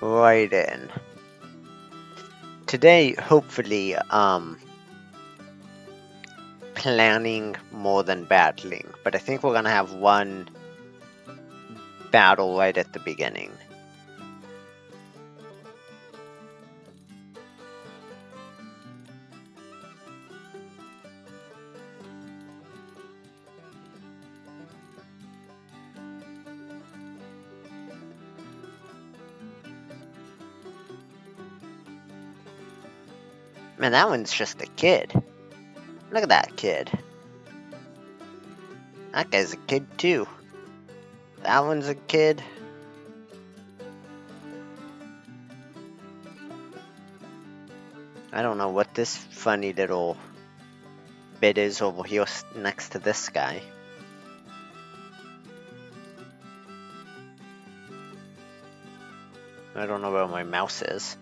right in. Today, hopefully, planning more than battling, but I think we're gonna have one battle right at the beginning. Man, that one's just a kid. Look at that kid. That guy's a kid too. That one's a kid. I don't know what this funny little bit is over here next to this guy. I don't know where my mouse is.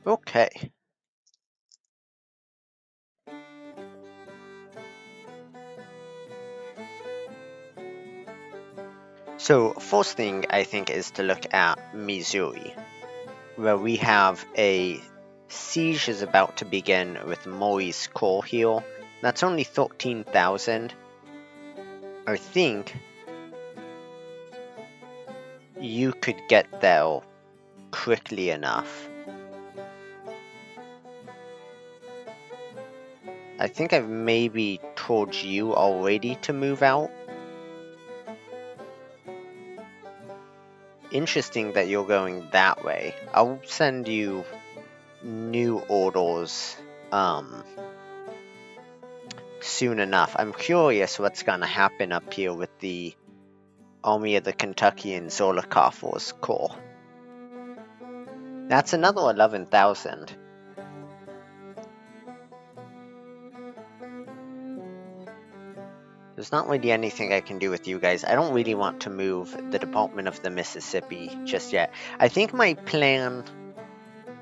Okay. So, first thing I think is to look at Missouri, where we have a siege is about to begin with Maury's core here. That's only 13,000. I think you could get there quickly enough. I think I've maybe told you already to move out. Interesting that you're going that way. I'll send you new orders soon enough. I'm curious what's gonna happen up here with the Army of the Kentucky and Zolokhov Corps. That's another 11,000. There's not really anything I can do with you guys. I don't really want to move the Department of the Mississippi just yet. I think my plan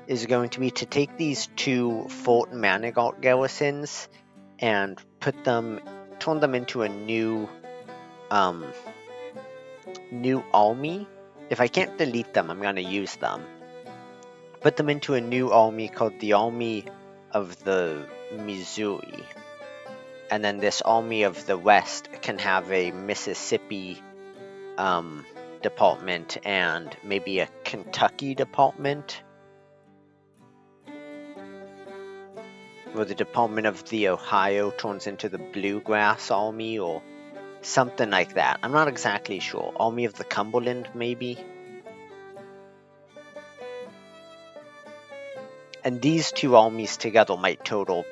is going to be to take these two Fort Manigault garrisons and turn them into a new army. If I can't delete them, I'm gonna use them. Put them into a new army called the Army of the Missouri. And then this Army of the West can have a Mississippi department and maybe a Kentucky department. Where the Department of the Ohio turns into the Bluegrass Army or something like that. I'm not exactly sure. Army of the Cumberland, maybe? And these two armies together might total,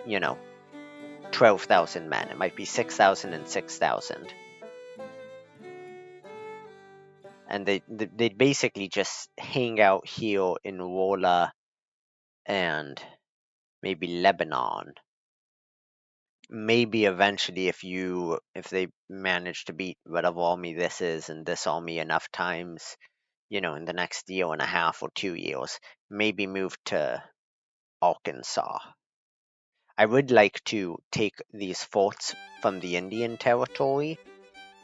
12,000 men. It might be 6,000 and 6,000. And they'd basically just hang out here in Rolla and maybe Lebanon. Maybe eventually if they manage to beat whatever army this is and this army enough times, in the next year and a half or 2 years, maybe move to Arkansas. I would like to take these forts from the Indian Territory,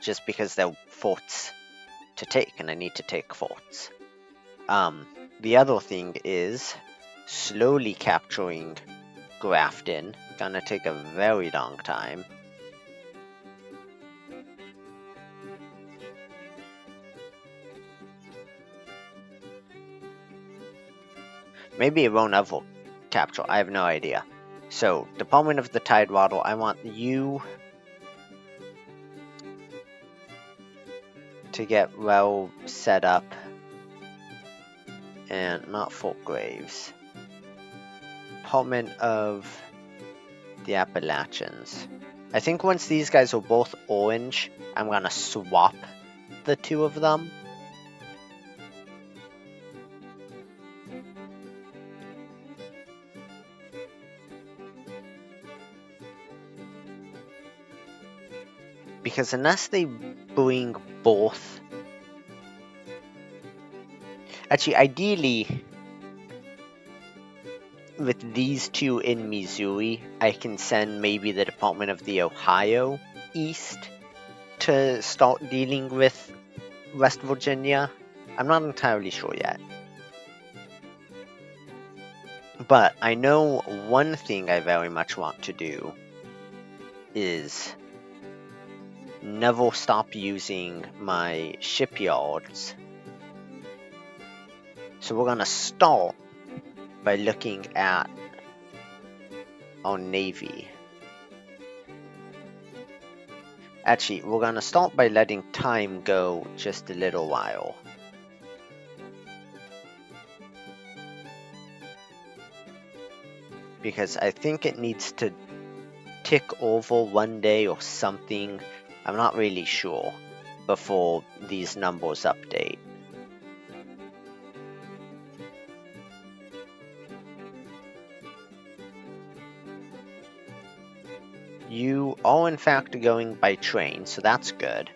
just because they're forts to take, and I need to take forts. The other thing is slowly capturing Grafton. Gonna take a very long time. Maybe it won't ever capture. I have no idea. So, Department of the Tidewater, I want you to get well set up. And not Fort Graves. Department of the Appalachians. I think once these guys are both orange, I'm gonna swap the two of them. Because unless they bring both... Actually, ideally, with these two in Missouri, I can send maybe the Department of the Ohio east to start dealing with West Virginia. I'm not entirely sure yet. But I know one thing I very much want to do is never stop using my shipyards. So we're gonna start by looking at our navy. Actually, we're gonna start by letting time go just a little while. Because I think it needs to tick over one day or something. I'm not really sure before these numbers update. You are in fact going by train, so that's good.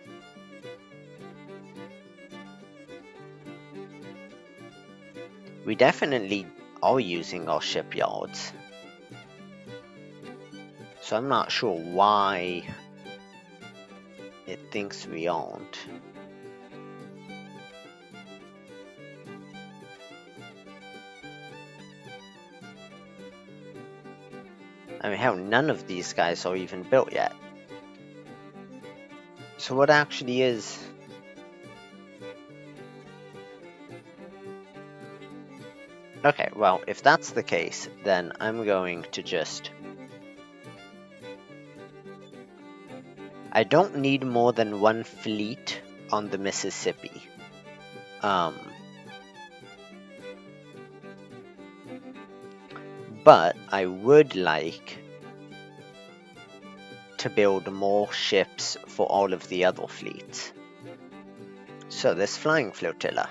We definitely are using our shipyards. So I'm not sure why it thinks we aren't. I mean, hell, none of these guys are even built yet. So what actually is... Okay, well, if that's the case, then I'm going to just... I don't need more than one fleet on the Mississippi. But I would like to build more ships for all of the other fleets. So this flying flotilla.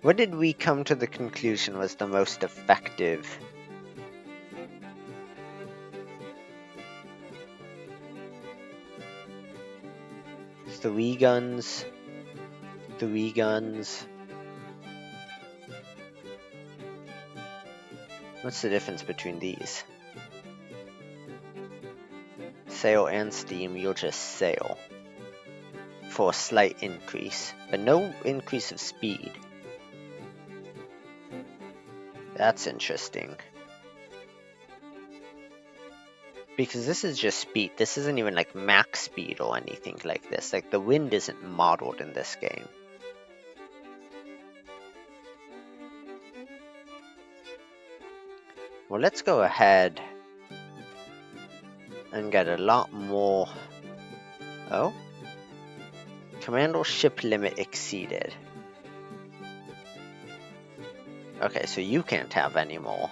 What did we come to the conclusion was the most effective? Three guns. What's the difference between these? Sail and steam, you'll just sail. For a slight increase, but no increase of speed. That's interesting. Because this is just speed, this isn't even like max speed or anything like this. Like the wind isn't modeled in this game. Well, let's go ahead and get a lot more. Oh? Commando ship limit exceeded. Okay, so you can't have any more.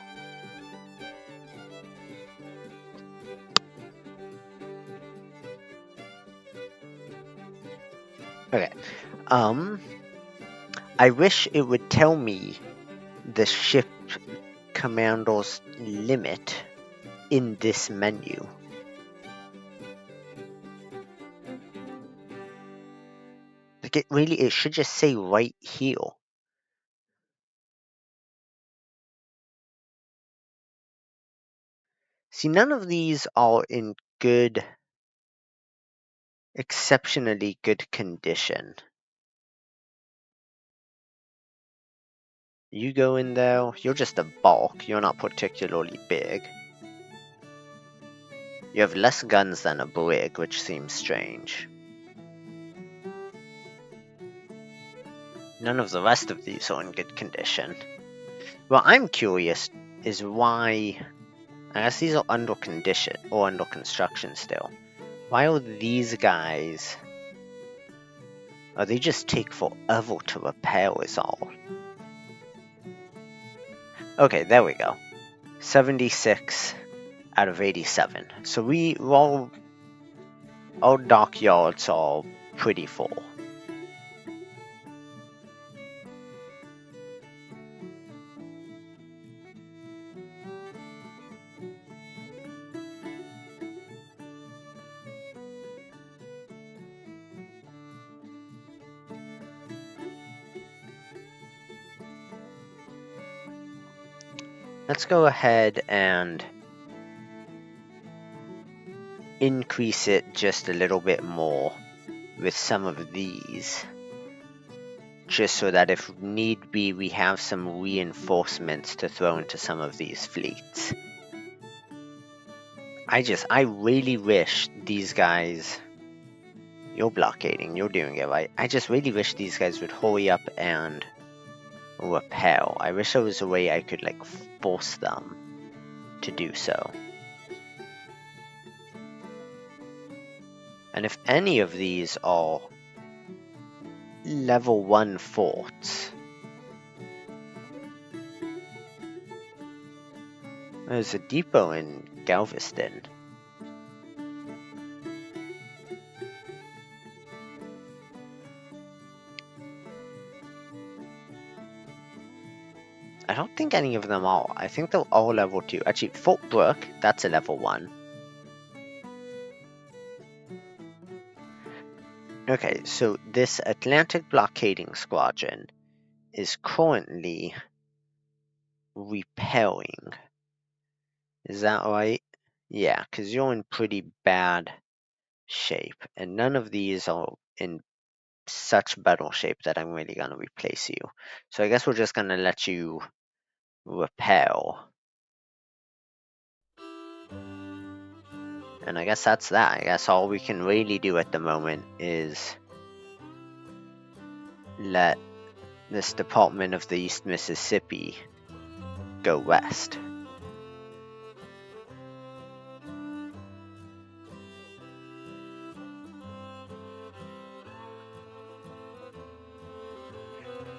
Okay. I wish it would tell me the ship commander's limit in this menu. Like it should just say right here. See, none of these are in good, exceptionally good condition. You go in there, you're just a bulk, you're not particularly big. You have less guns than a brig, which seems strange. None of the rest of these are in good condition. What I'm curious is why, I guess these are under condition, or under construction still. Why are these guys, oh, they just take forever to repair is all. Okay, there we go. 76. out of 87. So our dockyards are pretty full. Let's go ahead and increase it just a little bit more with some of these, just so that if need be we have some reinforcements to throw into some of these fleets. I really wish these guys, you're blockading, you're doing it right, I just really wish these guys would hurry up and repel. I wish there was a way I could like force them to do so. And if any of these are level 1 forts, there's a depot in Galveston. I don't think any of them are. I think they're all level 2. Actually, Fort Brooke, that's a level 1. Okay, so this Atlantic blockading squadron is currently repelling. Is that right? Yeah, because you're in pretty bad shape, and none of these are in such battle shape that I'm really gonna replace you. So I guess we're just gonna let you repel. And I guess that's that. I guess all we can really do at the moment is let this Department of the East Mississippi go west.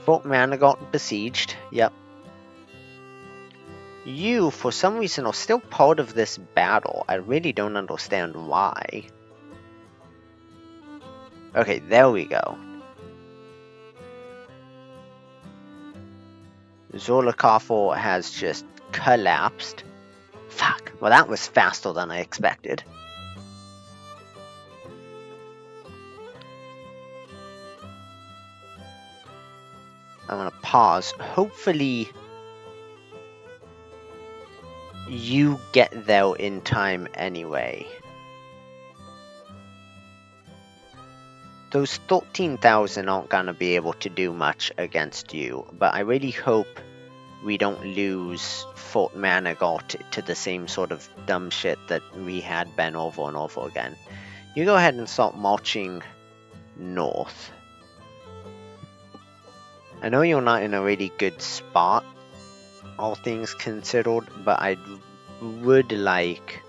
Fort Manigault besieged, yep. You, for some reason, are still part of this battle. I really don't understand why. Okay, there we go. Zolokafo has just collapsed. Fuck, well that was faster than I expected. I'm gonna pause. Hopefully you get there in time anyway. Those 13,000 aren't gonna be able to do much against you, but I really hope we don't lose Fort Manigault to the same sort of dumb shit that we had been over and over again. You go ahead and start marching north. I know you're not in a really good spot, all things considered, but I would like...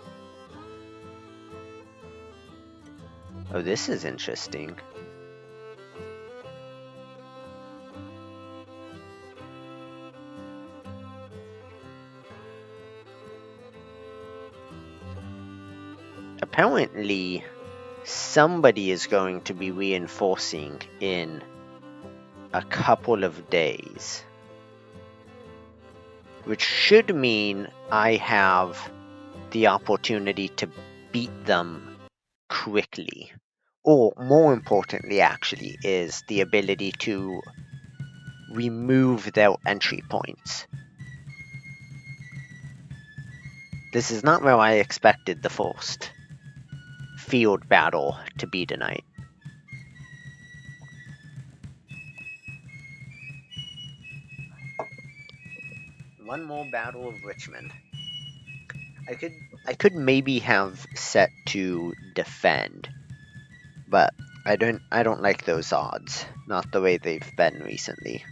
Oh, this is interesting. Apparently, somebody is going to be reinforcing in a couple of days, which should mean I have the opportunity to beat them quickly. Or, more importantly actually, is the ability to remove their entry points. This is not where I expected the first field battle to be tonight. One more Battle of Richmond. I could maybe have set to defend, but I don't like those odds. Not the way they've been recently.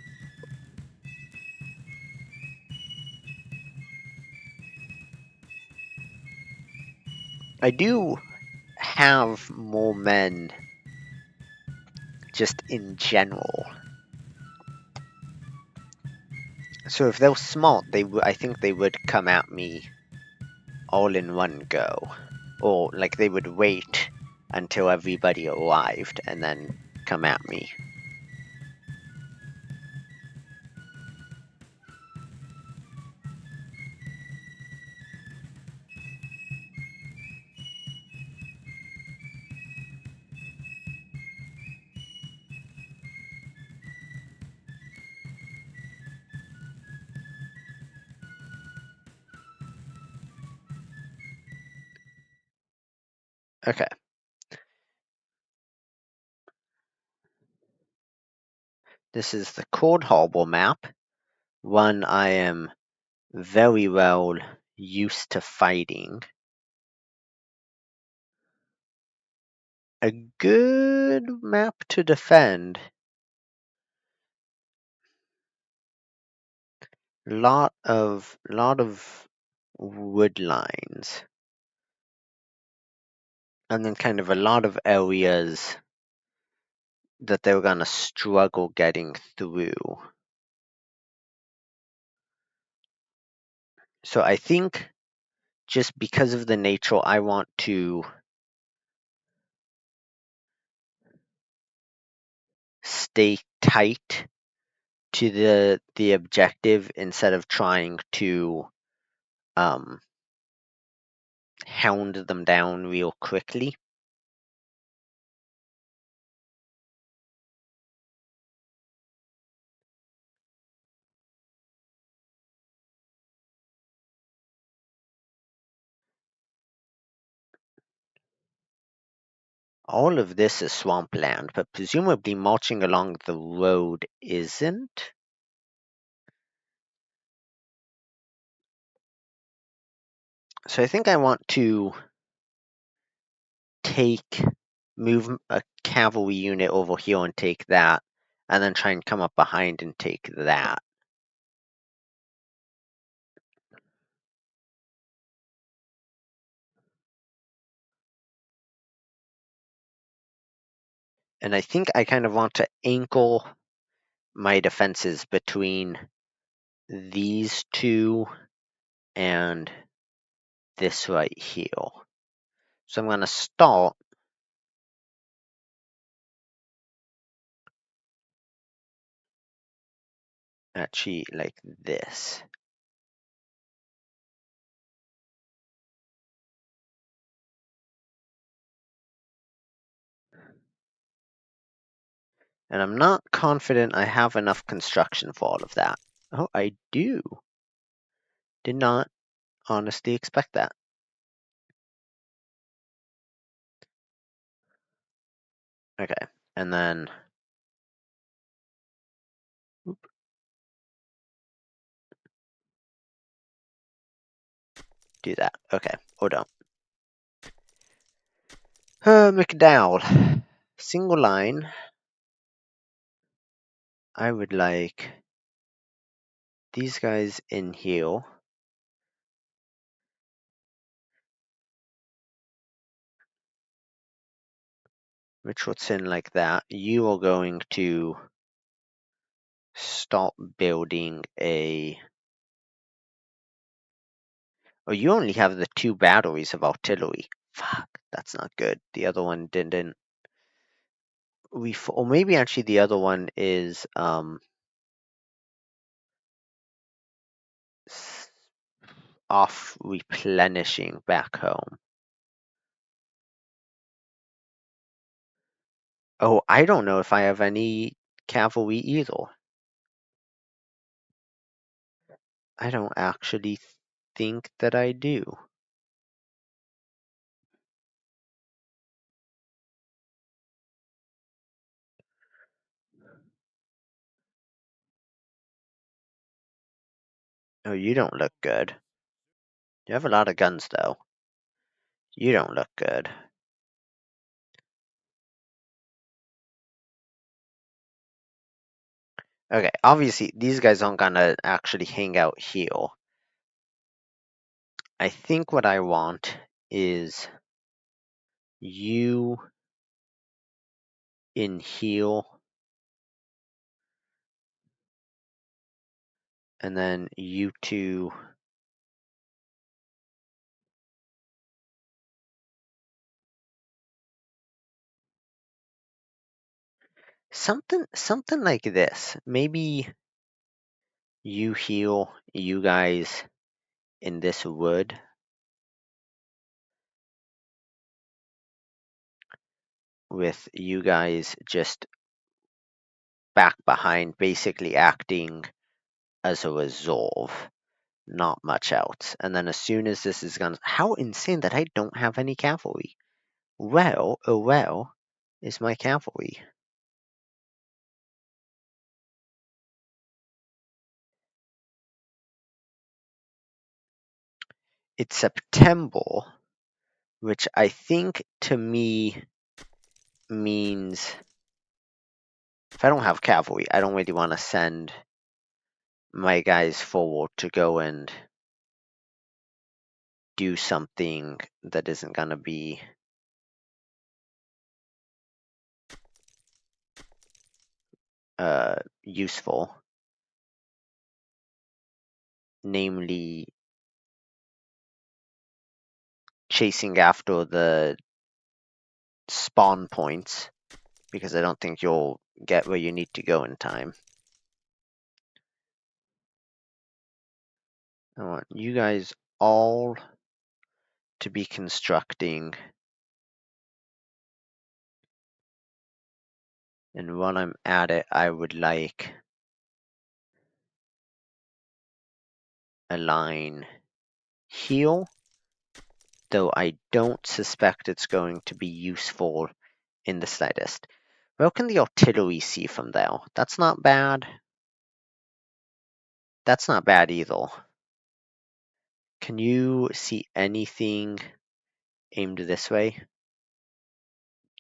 I do have more men just in general. So if they're smart, I think they would come at me all in one go. Or like they would wait until everybody arrived and then come at me. Okay. This is the Cold Harbor map, one I am very well used to fighting. A good map to defend. Lot of wood lines. And then kind of a lot of areas that they were gonna struggle getting through. So I think just because of the nature, I want to stay tight to the objective instead of trying to hound them down real quickly. All of this is swampland, but presumably marching along the road isn't. So I think I want to move a cavalry unit over here and take that, and then try and come up behind and take that. And I think I kind of want to anchor my defenses between these two and this right here. So I'm going to start actually like this. And I'm not confident I have enough construction for all of that. Oh, I do. Did not honestly expect that. Okay, and then do that. Okay, or don't. McDowell. Single line. I would like these guys in here. Richardson like that. You are going to start building a... Oh, you only have the 2 batteries of artillery. Fuck, that's not good. The other one didn't... Or maybe actually the other one is off replenishing back home. Oh, I don't know if I have any cavalry either. I don't actually think that I do. Oh, you don't look good. You have a lot of guns, though. You don't look good. Okay, obviously, these guys aren't gonna actually hang out here. I think what I want is you in here, and then you two Something like this. Maybe you heal you guys in this wood. With you guys just back behind, basically acting as a resolve. Not much else. And then as soon as this is gone, how insane that I don't have any cavalry. Well, oh well, is my cavalry. It's September, which I think to me means if I don't have cavalry, I don't really want to send my guys forward to go and do something that isn't going to be useful. Namely, chasing after the spawn points, because I don't think you'll get where you need to go in time. I want you guys all to be constructing, and while I'm at it, I would like a line here, though I don't suspect it's going to be useful in the slightest. Where can the artillery see from there? That's not bad. That's not bad either. Can you see anything aimed this way?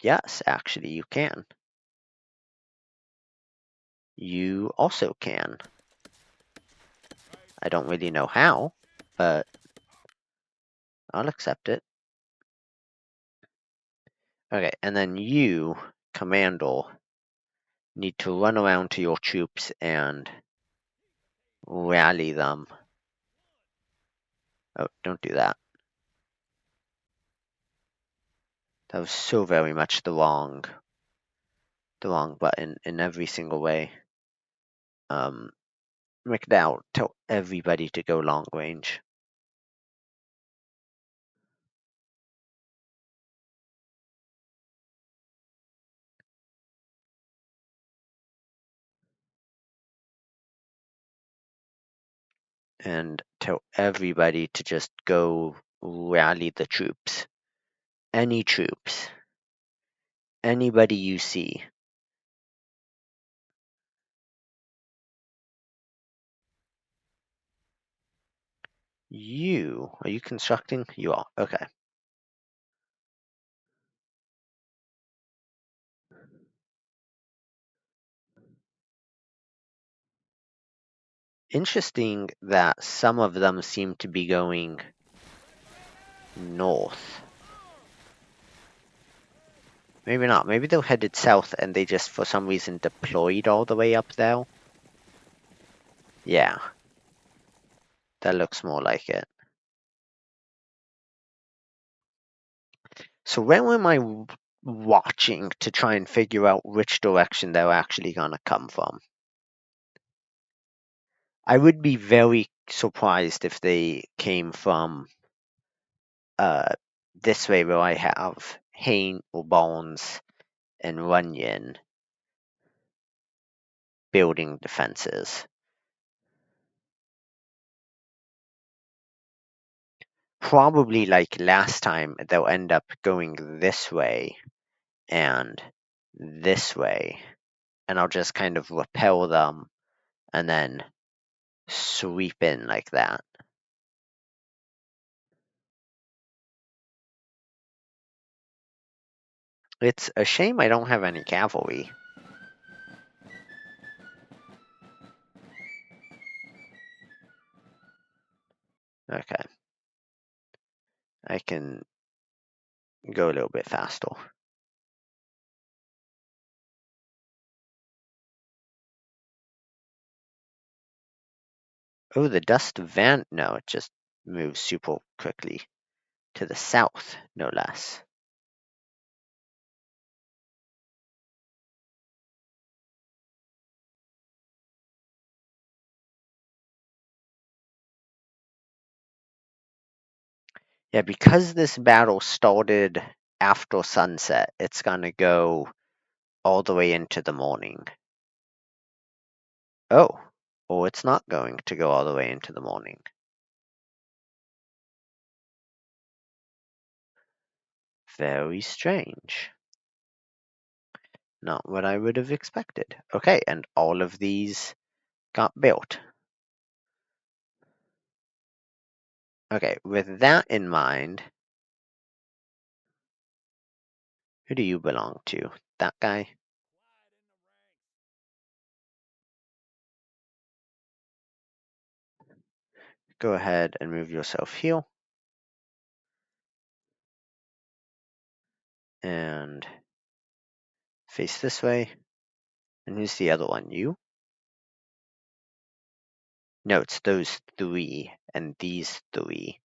Yes, actually, you can. You also can. I don't really know how, but I'll accept it. Okay, and then you, Commander, need to run around to your troops and rally them. Oh, don't do that. That was so very much the wrong button in every single way. McDowell, tell everybody to go long range. And tell everybody to just go rally the troops. Any troops. Anybody you see. Are you constructing? You are, okay. Interesting that some of them seem to be going north. Maybe not. Maybe they're headed south and they just for some reason deployed all the way up there. Yeah. That looks more like it. So when am I watching to try and figure out which direction they're actually gonna come from? I would be very surprised if they came from this way where I have Hain or Bones and Runyon building defenses. Probably like last time, they'll end up going this way and this way, and I'll just kind of repel them and then sweep in like that. It's a shame I don't have any cavalry. Okay. I can go a little bit faster. Oh, the dust van. No, it just moves super quickly to the south, no less. Yeah, because this battle started after sunset, it's gonna go all the way into the morning. Oh, or it's not going to go all the way into the morning. Very strange. Not what I would have expected. Okay, and all of these got built. Okay, with that in mind, who do you belong to? That guy? Go ahead and move yourself here. And face this way. And who's the other one? You? No, it's those three and these three.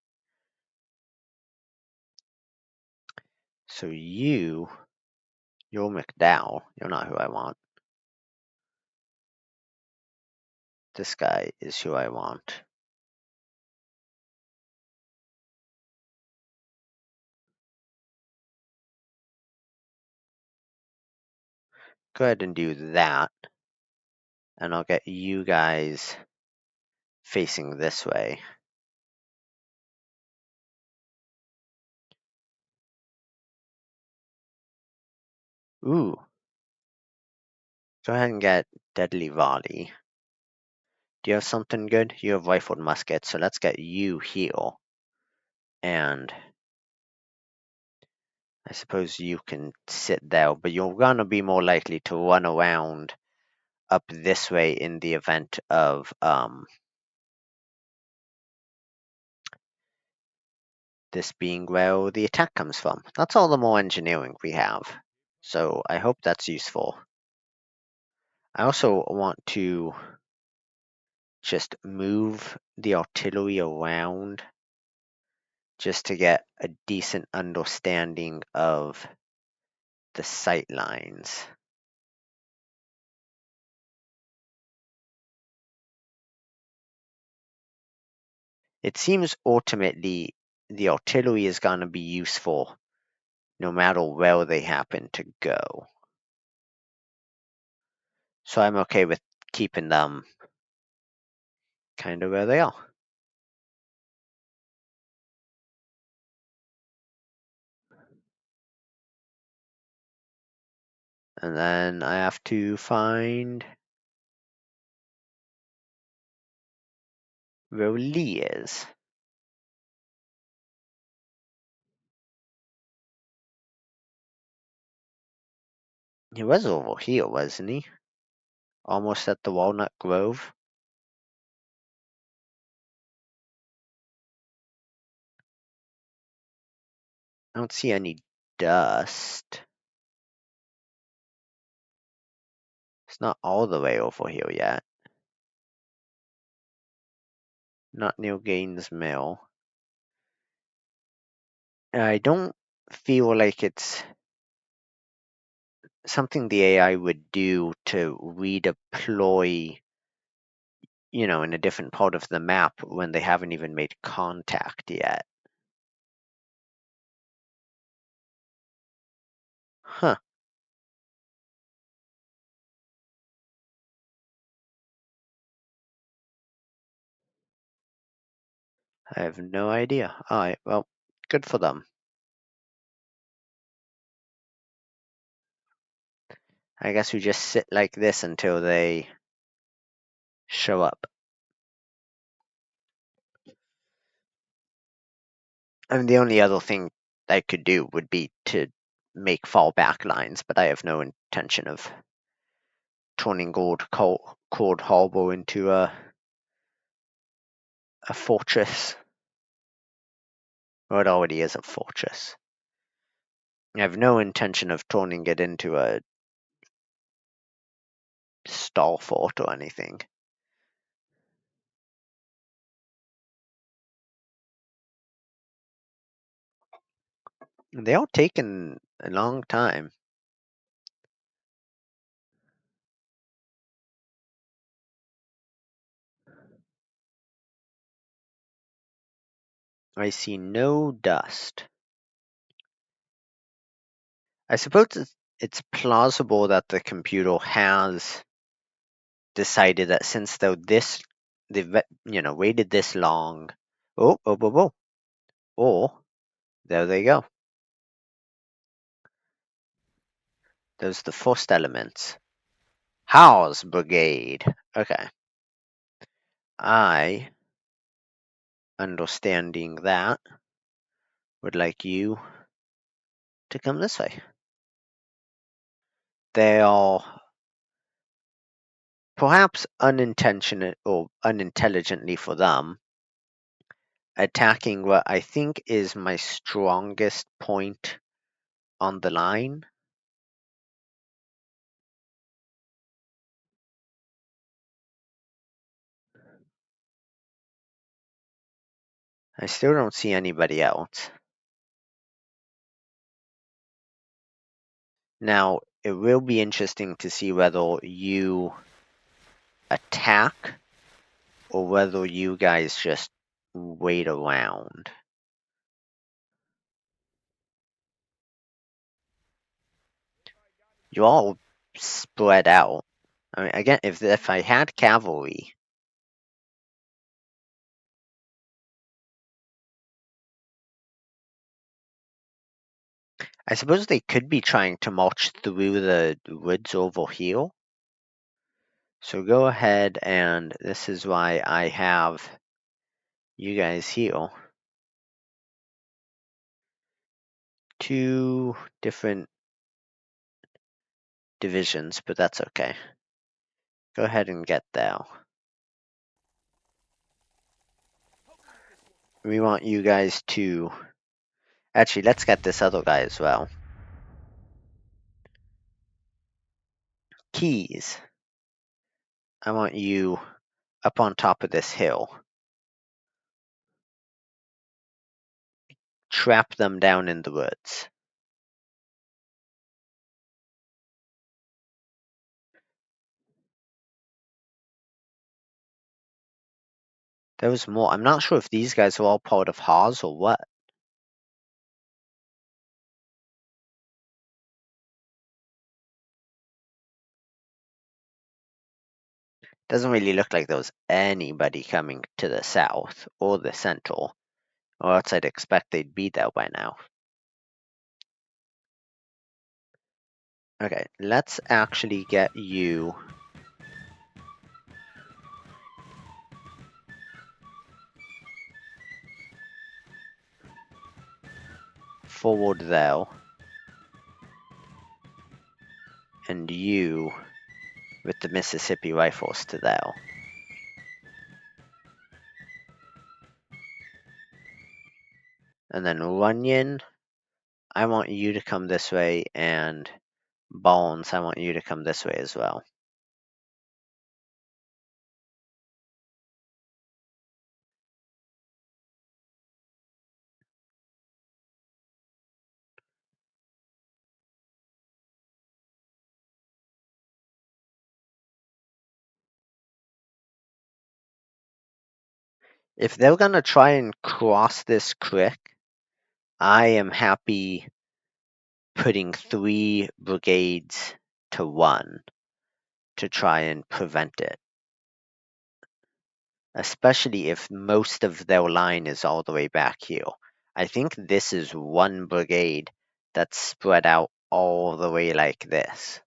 So you're McDowell. You're not who I want. This guy is who I want. Go ahead and do that. And I'll get you guys facing this way. Ooh. Go ahead and get Deadly Volley. Do you have something good? You have rifled musket, so let's get you here. And I suppose you can sit there, but you're gonna be more likely to run around up this way in the event of this being where the attack comes from. That's all the more engineering we have. So I hope that's useful. I also want to just move the artillery around just to get a decent understanding of the sight lines. It seems ultimately the artillery is going to be useful no matter where they happen to go. So I'm okay with keeping them kind of where they are. And then I have to find where Lee is. He was over here, wasn't he? Almost at the Walnut Grove. I don't see any dust. It's not all the way over here yet. Not near Gaines Mill. I don't feel like it's something the AI would do to redeploy, in a different part of the map when they haven't even made contact yet. Huh. I have no idea. Alright, well, good for them. I guess we just sit like this until they show up. I mean, the only other thing I could do would be to make fallback lines, but I have no intention of turning Cold Harbor into a fortress. Well, it already is a fortress. I have no intention of turning it into a stall fort or anything. They all taken a long time. I see no dust. I suppose it's plausible that the computer has decided that since though they've waited this long. Oh, or there they go. Those are the first elements. House Brigade. Okay. I, understanding that, would like you to come this way. They are perhaps unintentional or unintelligently for them, attacking what I think is my strongest point on the line. I still don't see anybody else. Now, it will be interesting to see whether you attack or whether you guys just wait around. You're all spread out. I mean, again, if I had cavalry, I suppose they could be trying to march through the woods over here. So go ahead, and this is why I have you guys here. Two different divisions, but that's okay. Go ahead and get there. We want you guys to... Actually, let's get this other guy as well. Keys. I want you up on top of this hill. Trap them down in the woods. There was more. I'm not sure if these guys are all part of Haas or what. Doesn't really look like there was anybody coming to the south or the central, or else I'd expect they'd be there by now. Okay, let's actually get you forward there, and you with the Mississippi Rifles to there. And then Runyon, I want you to come this way, and Bones, I want you to come this way as well. If they're gonna try and cross this creek, I am happy putting 3 brigades to 1 to try and prevent it. Especially if most of their line is all the way back here. I think this is 1 brigade that's spread out all the way like this.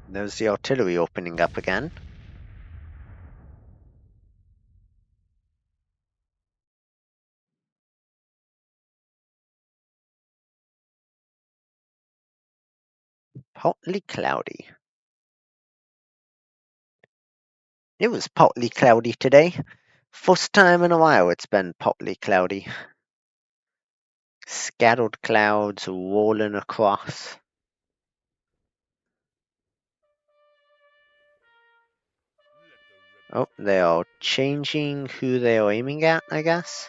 There's the artillery opening up again. Partly cloudy. It was partly cloudy today. First time in a while it's been partly cloudy. Scattered clouds rolling across. Oh, they are changing who they are aiming at, I guess.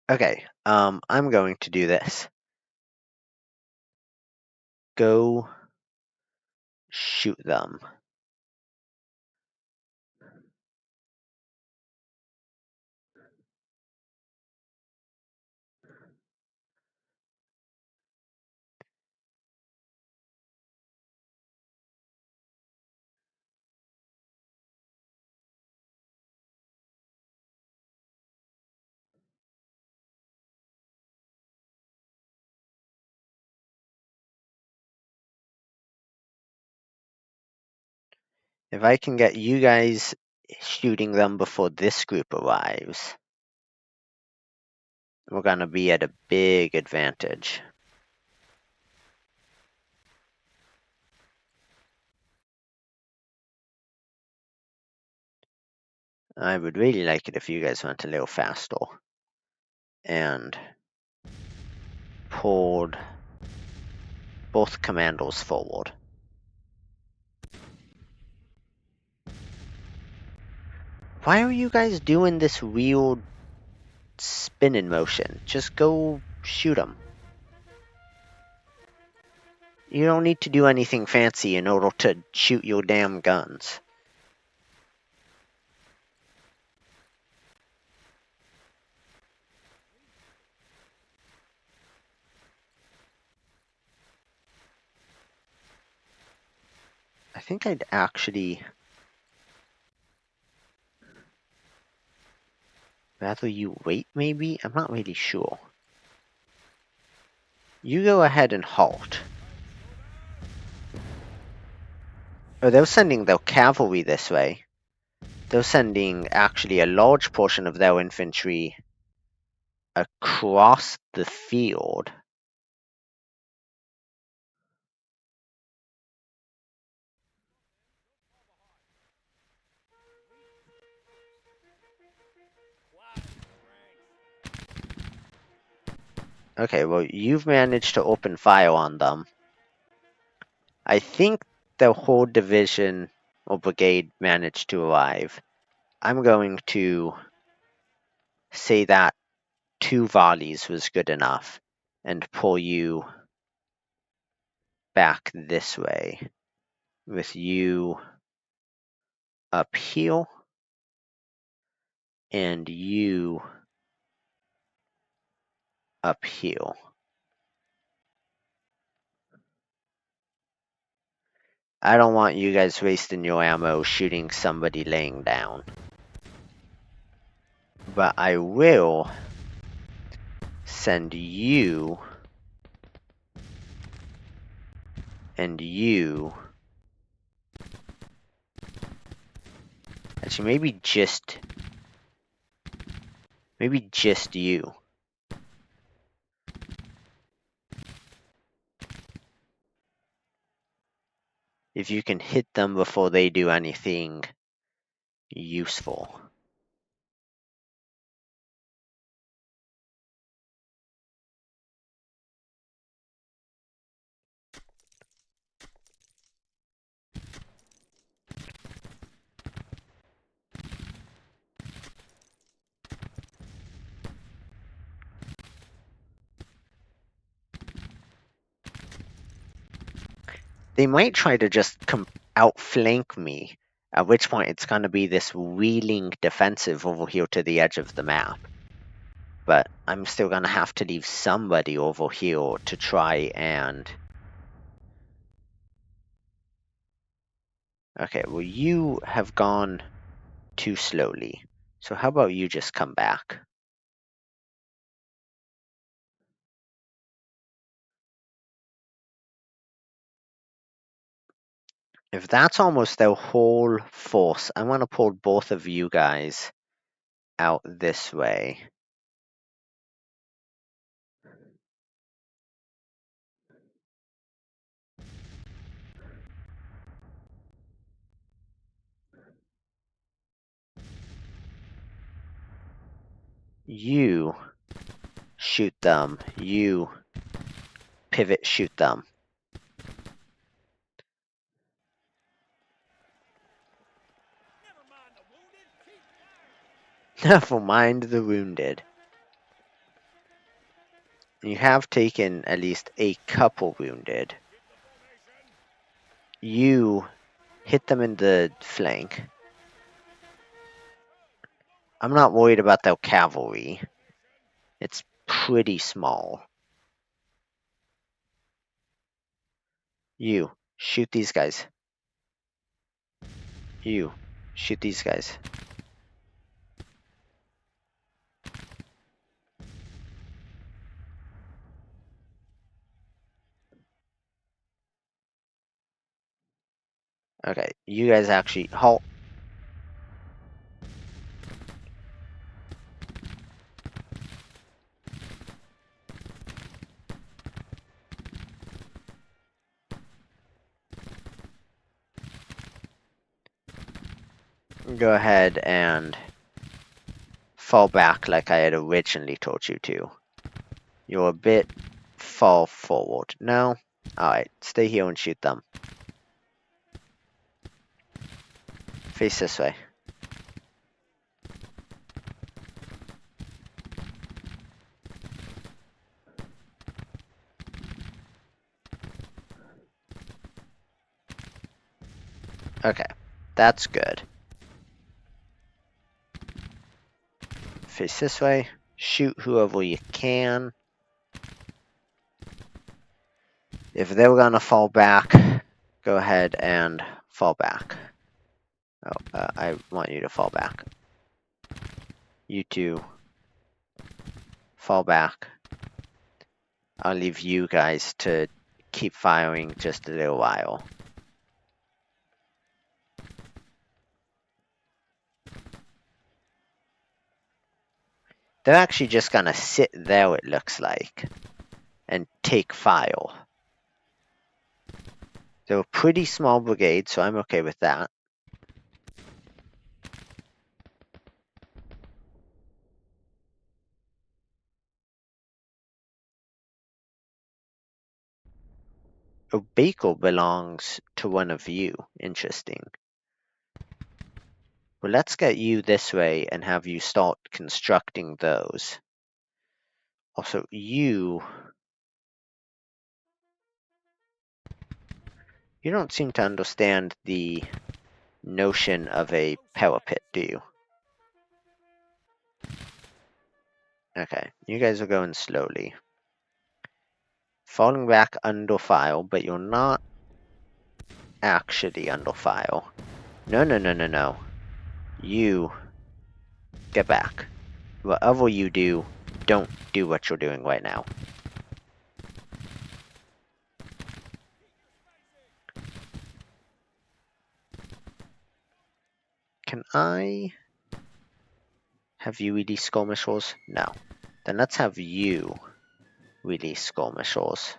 Okay, I'm going to do this. Go shoot them. If I can get you guys shooting them before this group arrives, we're gonna be at a big advantage. I would really like it if you guys went a little faster and pulled both commandos forward. Why are you guys doing this weird spinning motion? Just go shoot them. You don't need to do anything fancy in order to shoot your damn guns. I think I'd actually rather you wait, maybe? I'm not really sure. You go ahead and halt. Oh, they're sending their cavalry this way. They're sending actually a large portion of their infantry across the field. Okay, well, you've managed to open fire on them. I think their whole division or brigade managed to arrive. I'm going to say that 2 volleys was good enough and pull you back this way with you up here and you up here. I don't want you guys wasting your ammo shooting somebody laying down. But I will send you and you. Actually, maybe just you. If you can hit them before they do anything useful. They might try to just outflank me, at which point it's going to be this wheeling defensive over here to the edge of the map. But I'm still going to have to leave somebody over here to try and... Okay, well, you have gone too slowly. So how about you just come back? If that's almost their whole force, I want to pull both of you guys out this way. You shoot them. You pivot shoot them. Never mind the wounded. You have taken at least a couple wounded. You hit them in the flank. I'm not worried about their cavalry. It's pretty small. You shoot these guys. You shoot these guys. Okay, you guys actually halt. Go ahead and fall back like I had originally told you to. You're a bit fall forward. No? Alright, stay here and shoot them. Face this way. Okay, that's good. Face this way. Shoot whoever you can. If they're gonna fall back, go ahead and fall back. Oh, I want you to fall back. You two. Fall back. I'll leave you guys to keep firing just a little while. They're actually just gonna sit there, it looks like, and take fire. They're a pretty small brigade, so I'm okay with that. A baker belongs to one of you. Interesting. Well, let's get you this way and have you start constructing those. Also, you don't seem to understand the notion of a parapet, do you? Okay, you guys are going slowly. Falling back under file, but you're not actually under file. No. You get back. Whatever you do, don't do what you're doing right now. Can I have you release skirmishers? No. Then let's have you release skirmishers.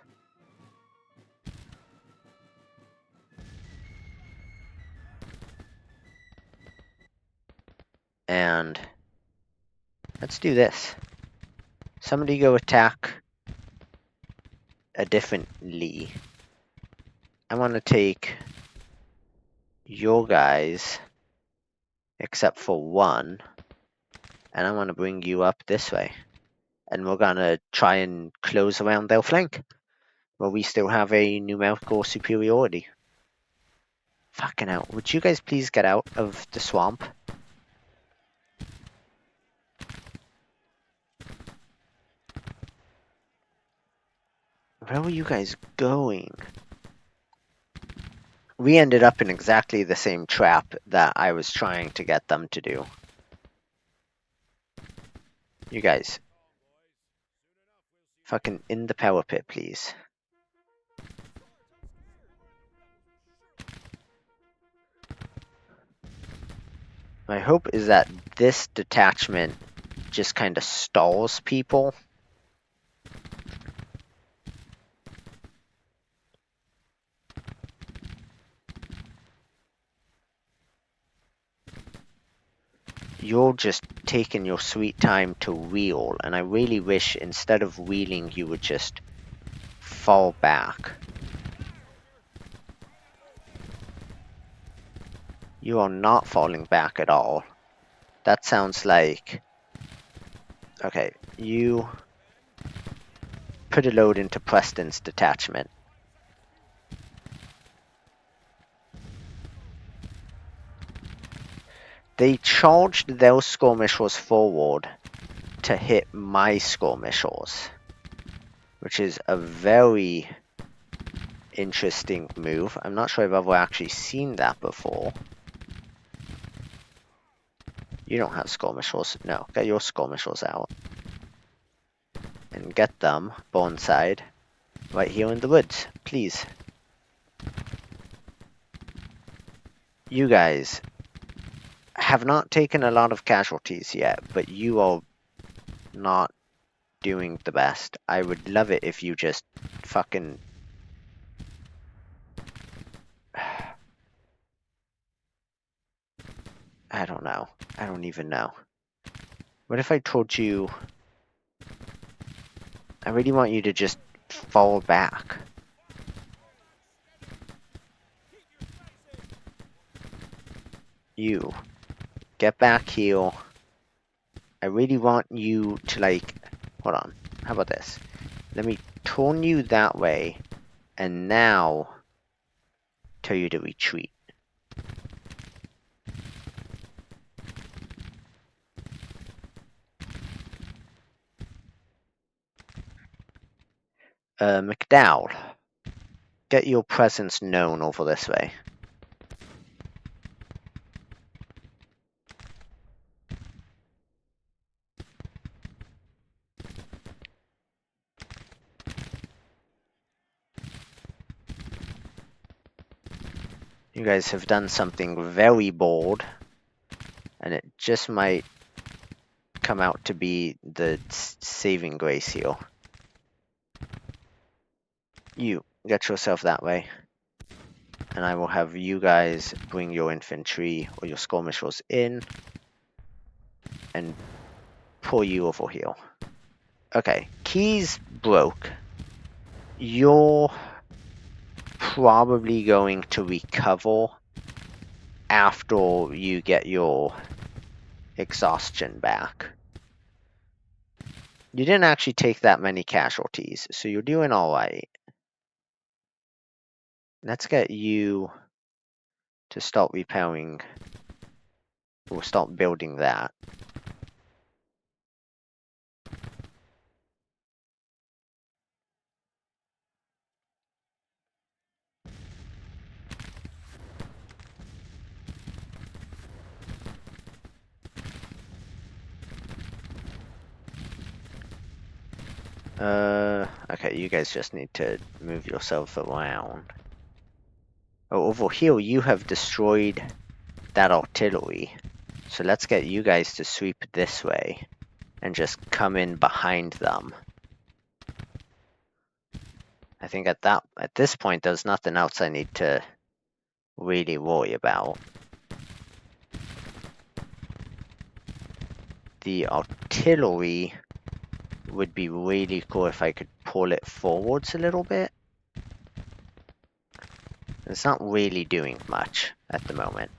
And let's do this. Somebody go attack a different Lee. I want to take your guys, except for one, and I want to bring you up this way. And we're gonna try and close around their flank, where we still have a numerical superiority. Fucking hell, would you guys please get out of the swamp? Where were you guys going? We ended up in exactly the same trap that I was trying to get them to do. You guys. Fucking in the power pit, please. My hope is that this detachment just kind of stalls people. you're just taking your sweet time to wheel, and I really wish instead of wheeling you would just fall back. You are not falling back at all. That sounds like... Okay, you put a load into Preston's detachment. They charged their skirmishers forward to hit my skirmishers, which is a very interesting move. I'm not sure I've ever actually seen that before. You don't have skirmishers. No, get your skirmishers out. And get them, Burnside, right here in the woods, please. You guys have not taken a lot of casualties yet, but you are not doing the best. I would love it if you just fucking... I don't know. I don't even know. What if I told you... I really want you to just fall back. You. Get back here. I really want you to, like... Hold on. How about this? Let me turn you that way, and now tell you to retreat. McDowell, get your presence known over this way. You guys have done something very bold, and it just might come out to be the saving grace here. You, get yourself that way, and I will have you guys bring your infantry or your skirmishers in and pull you over here. Okay, keys broke. You're probably going to recover after you get your exhaustion back. You didn't actually take that many casualties, so you're doing alright. Let's get you to start repairing, or start building that. Okay, you guys just need to move yourself around. Oh, over here you have destroyed that artillery. So let's get you guys to sweep this way and just come in behind them. I think at this point there's nothing else I need to really worry about. The artillery would be really cool if I could pull it forwards a little bit. It's not really doing much at the moment.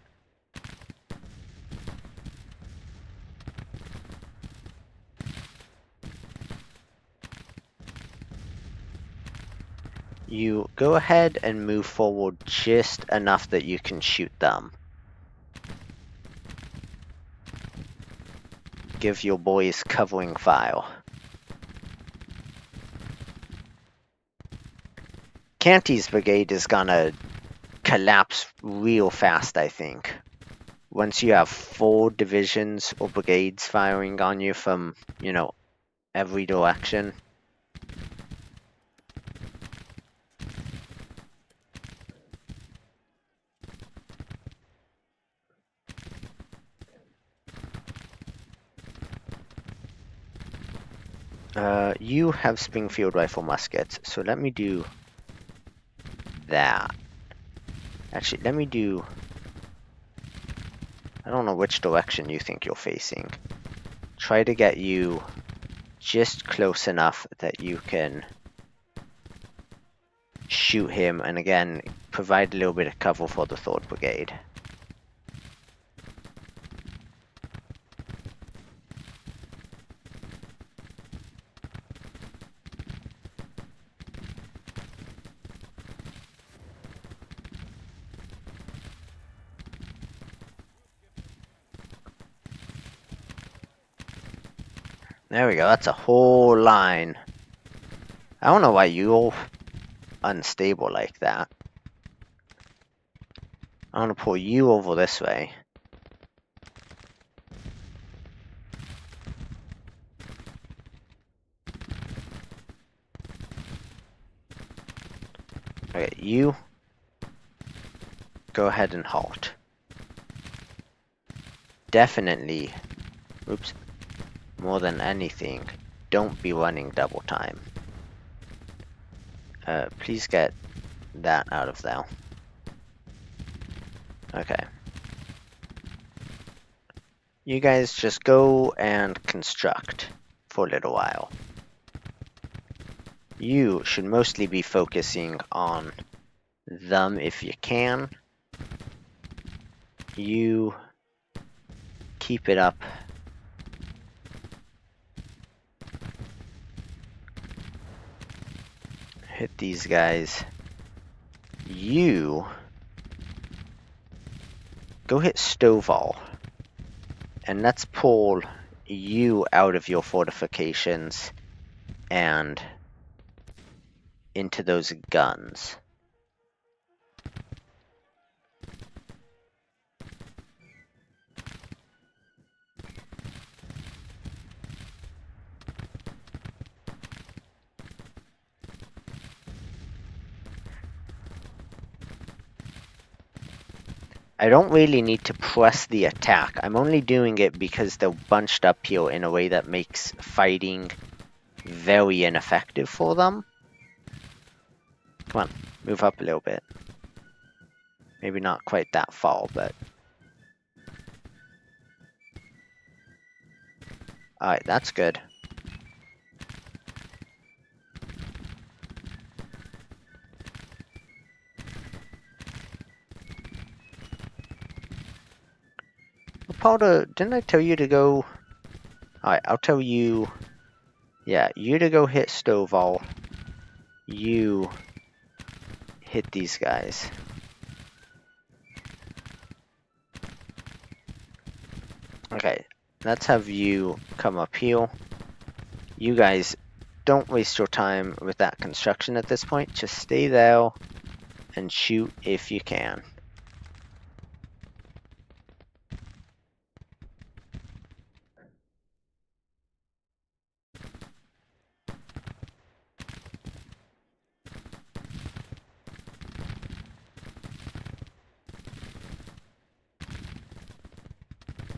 You go ahead and move forward just enough that you can shoot them. Give your boys covering fire. Canty's brigade is gonna collapse real fast, I think. Once you have 4 divisions or brigades firing on you from, you know, every direction. You have Springfield rifle muskets, so let me do that. Actually, let me do... I don't know which direction you think you're facing. Try to get you just close enough that you can shoot him, and again, provide a little bit of cover for the 3rd Brigade. There we go, that's a whole line. I don't know why you're unstable like that. I want to pull you over this way. Okay, you go ahead and halt. Definitely, oops, more than anything, don't be running double time. Please get that out of there. Okay. You guys just go and construct for a little while. You should mostly be focusing on them if you can. You keep it up. Hit these guys. You go hit Stovall. And let's pull you out of your fortifications and into those guns. I don't really need to press the attack. I'm only doing it because they're bunched up here in a way that makes fighting very ineffective for them. Come on, move up a little bit. Maybe not quite that far, but... Alright, that's good. Powder, didn't I tell you to go... Alright, I'll tell you... Yeah, you to go hit Stovall. You hit these guys. Okay, let's have you come up here. You guys, don't waste your time with that construction at this point. Just stay there and shoot if you can.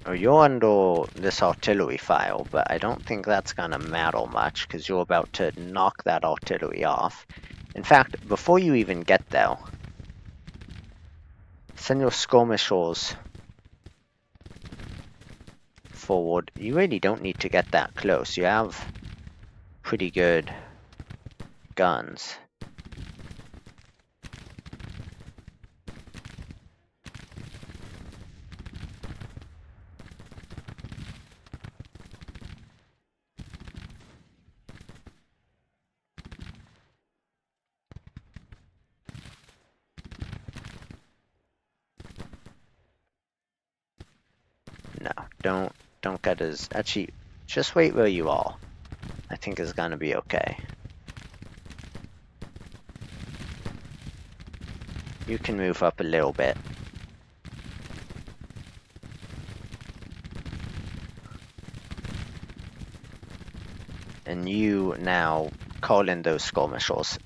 Oh, you're under this artillery fire, but I don't think that's gonna matter much because you're about to knock that artillery off. In fact, before you even get there, send your skirmishers forward. You really don't need to get that close. You have pretty good guns. No, don't get as... Actually, just wait where you are. I think it's gonna be okay. You can move up a little bit. And you now call in those skirmishers.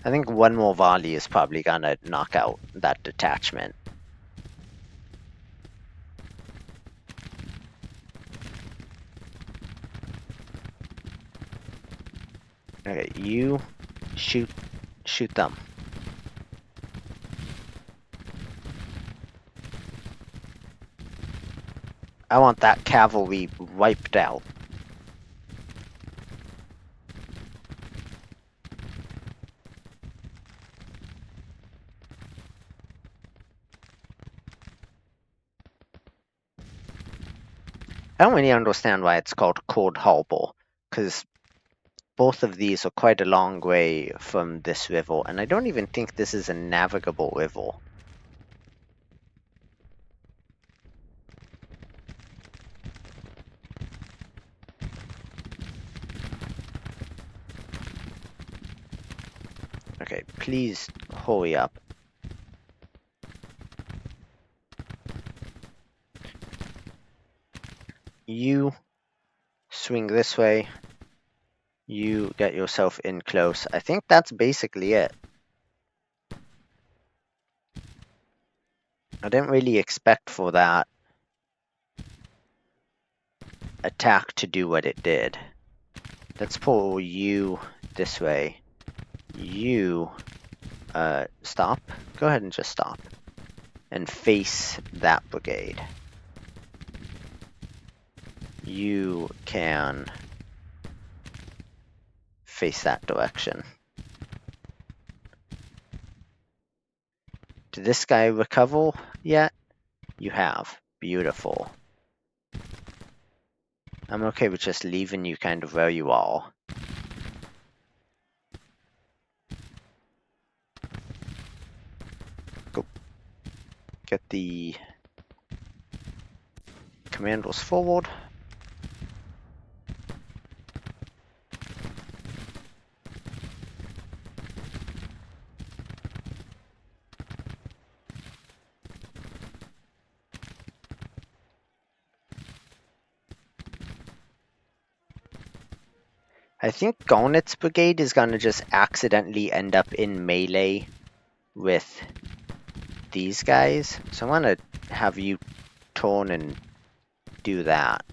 I think one more volley is probably gonna knock out that detachment. Okay, you shoot Shoot them. I want that cavalry wiped out. I don't really understand why it's called Cold Harbor, because both of these are quite a long way from this river, and I don't even think this is a navigable river. Okay, please hurry up. You swing this way. You get yourself in close. I think that's basically it. I didn't really expect for that attack to do what it did. Let's pull you this way. You, stop. Go ahead and just stop. And face that brigade. You can face that direction. Did this guy recover yet? You have. Beautiful. I'm okay with just leaving you kind of where you are. Go. Get the commandos forward. I think Garnet's brigade is gonna just accidentally end up in melee with these guys. So I'm gonna have you turn and do that.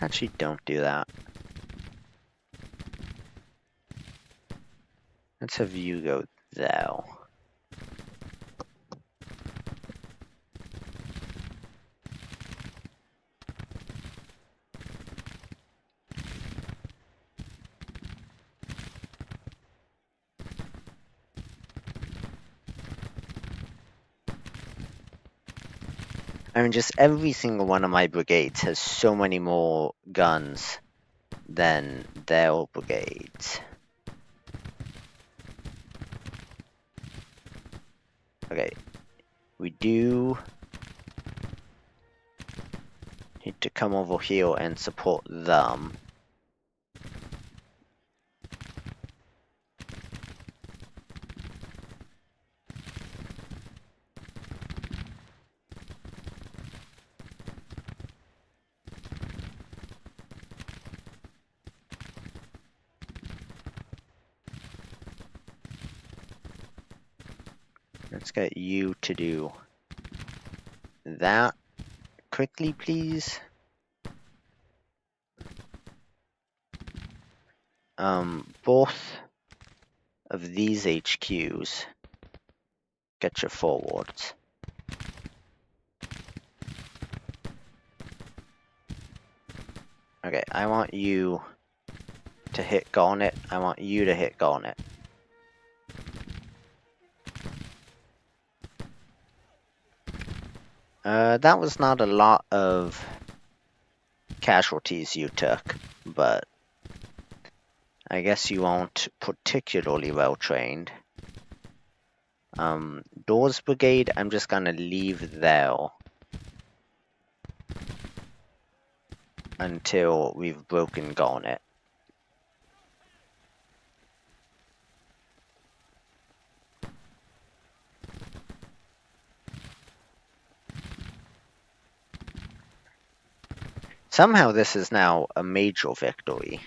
Actually don't do that. Let's have you go there. I mean, just every single one of my brigades has so many more guns than their brigades. Okay, we do need to come over here and support them. Let's get you to do that quickly, please. Both of these HQs get your forwards. Okay, I want you to hit Garnet. I want you to hit Garnet. That was not a lot of casualties you took, but I guess you aren't particularly well trained. Doors Brigade, I'm just gonna leave there until we've broken Garnet. Somehow this is now a major victory.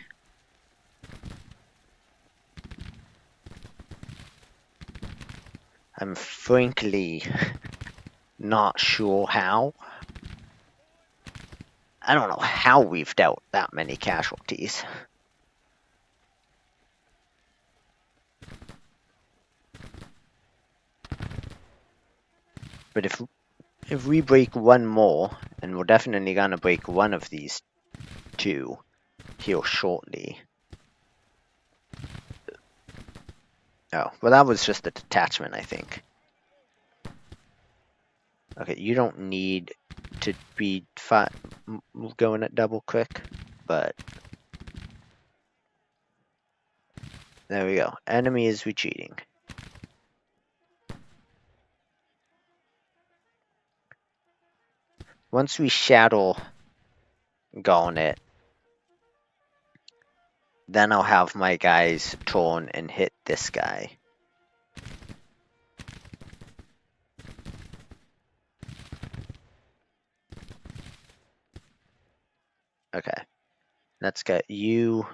I'm frankly not sure how. I don't know how we've dealt that many casualties. But if we break one more, and we're definitely gonna break one of these two here shortly. Oh, well that was just a detachment, I think. Okay, you don't need to be going at double quick, but there we go. Enemy is retreating. Once we shadow Garnet, then I'll have my guys turn and hit this guy. Okay, let's get you,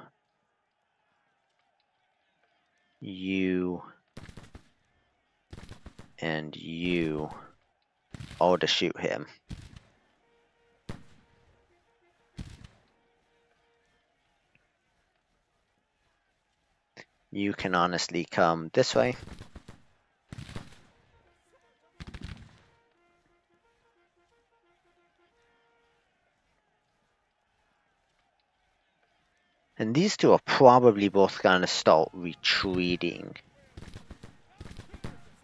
and you all to shoot him. You can honestly come this way. And these two are probably both gonna start retreating.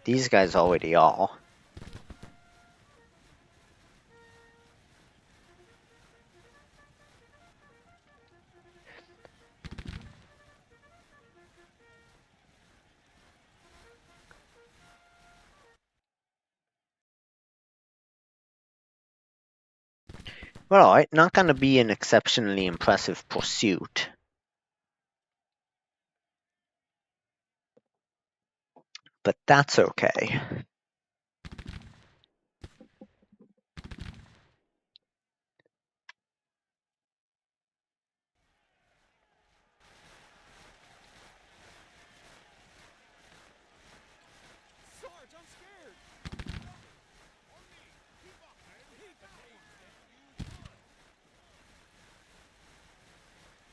These guys already are. Well, alright, not gonna be an exceptionally impressive pursuit. But that's okay.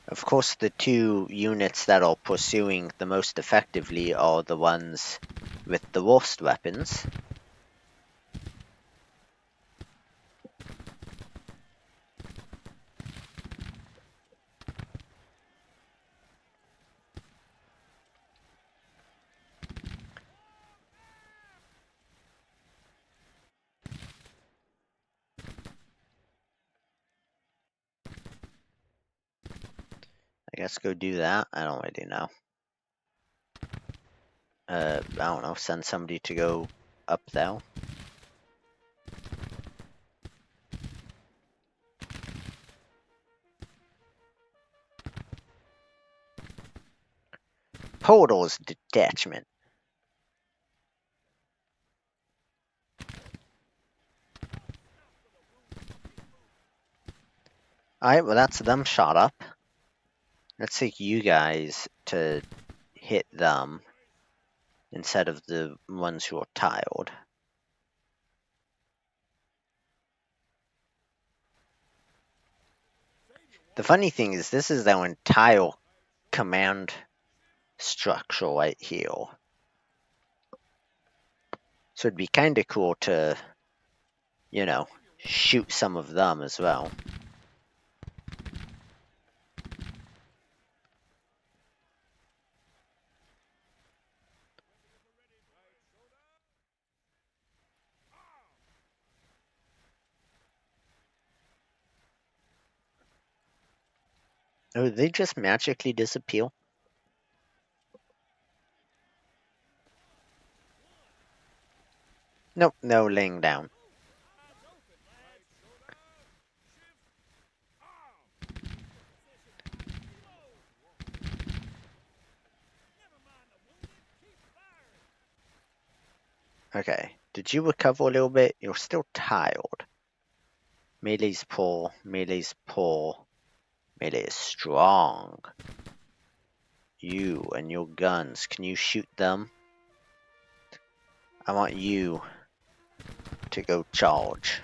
Of course, the two units that are pursuing the most effectively are the ones with the worst weapons. I guess go do that. I don't really know. I don't know. Send somebody to go up there. Portal's detachment. Alright, well that's them shot up. Let's take you guys to hit them instead of the ones who are tiled. The funny thing is, this is their entire command structure right here. So it'd be kind of cool to, you know, shoot some of them as well. Oh, they just magically disappear? Nope, no laying down. Okay, did you recover a little bit? You're still tired. Melee's poor. Melee's poor. Melee is strong. You and your guns, can you shoot them? I want you to go charge.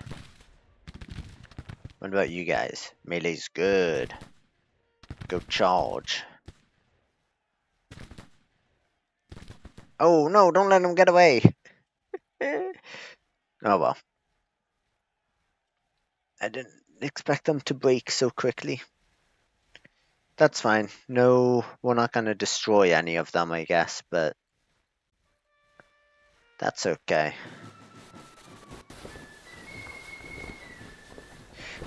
What about you guys? Melee's good. Go charge. Oh no, don't let him get away. Oh well. I didn't expect them to break so quickly. That's fine. No, we're not gonna destroy any of them, I guess, but that's okay.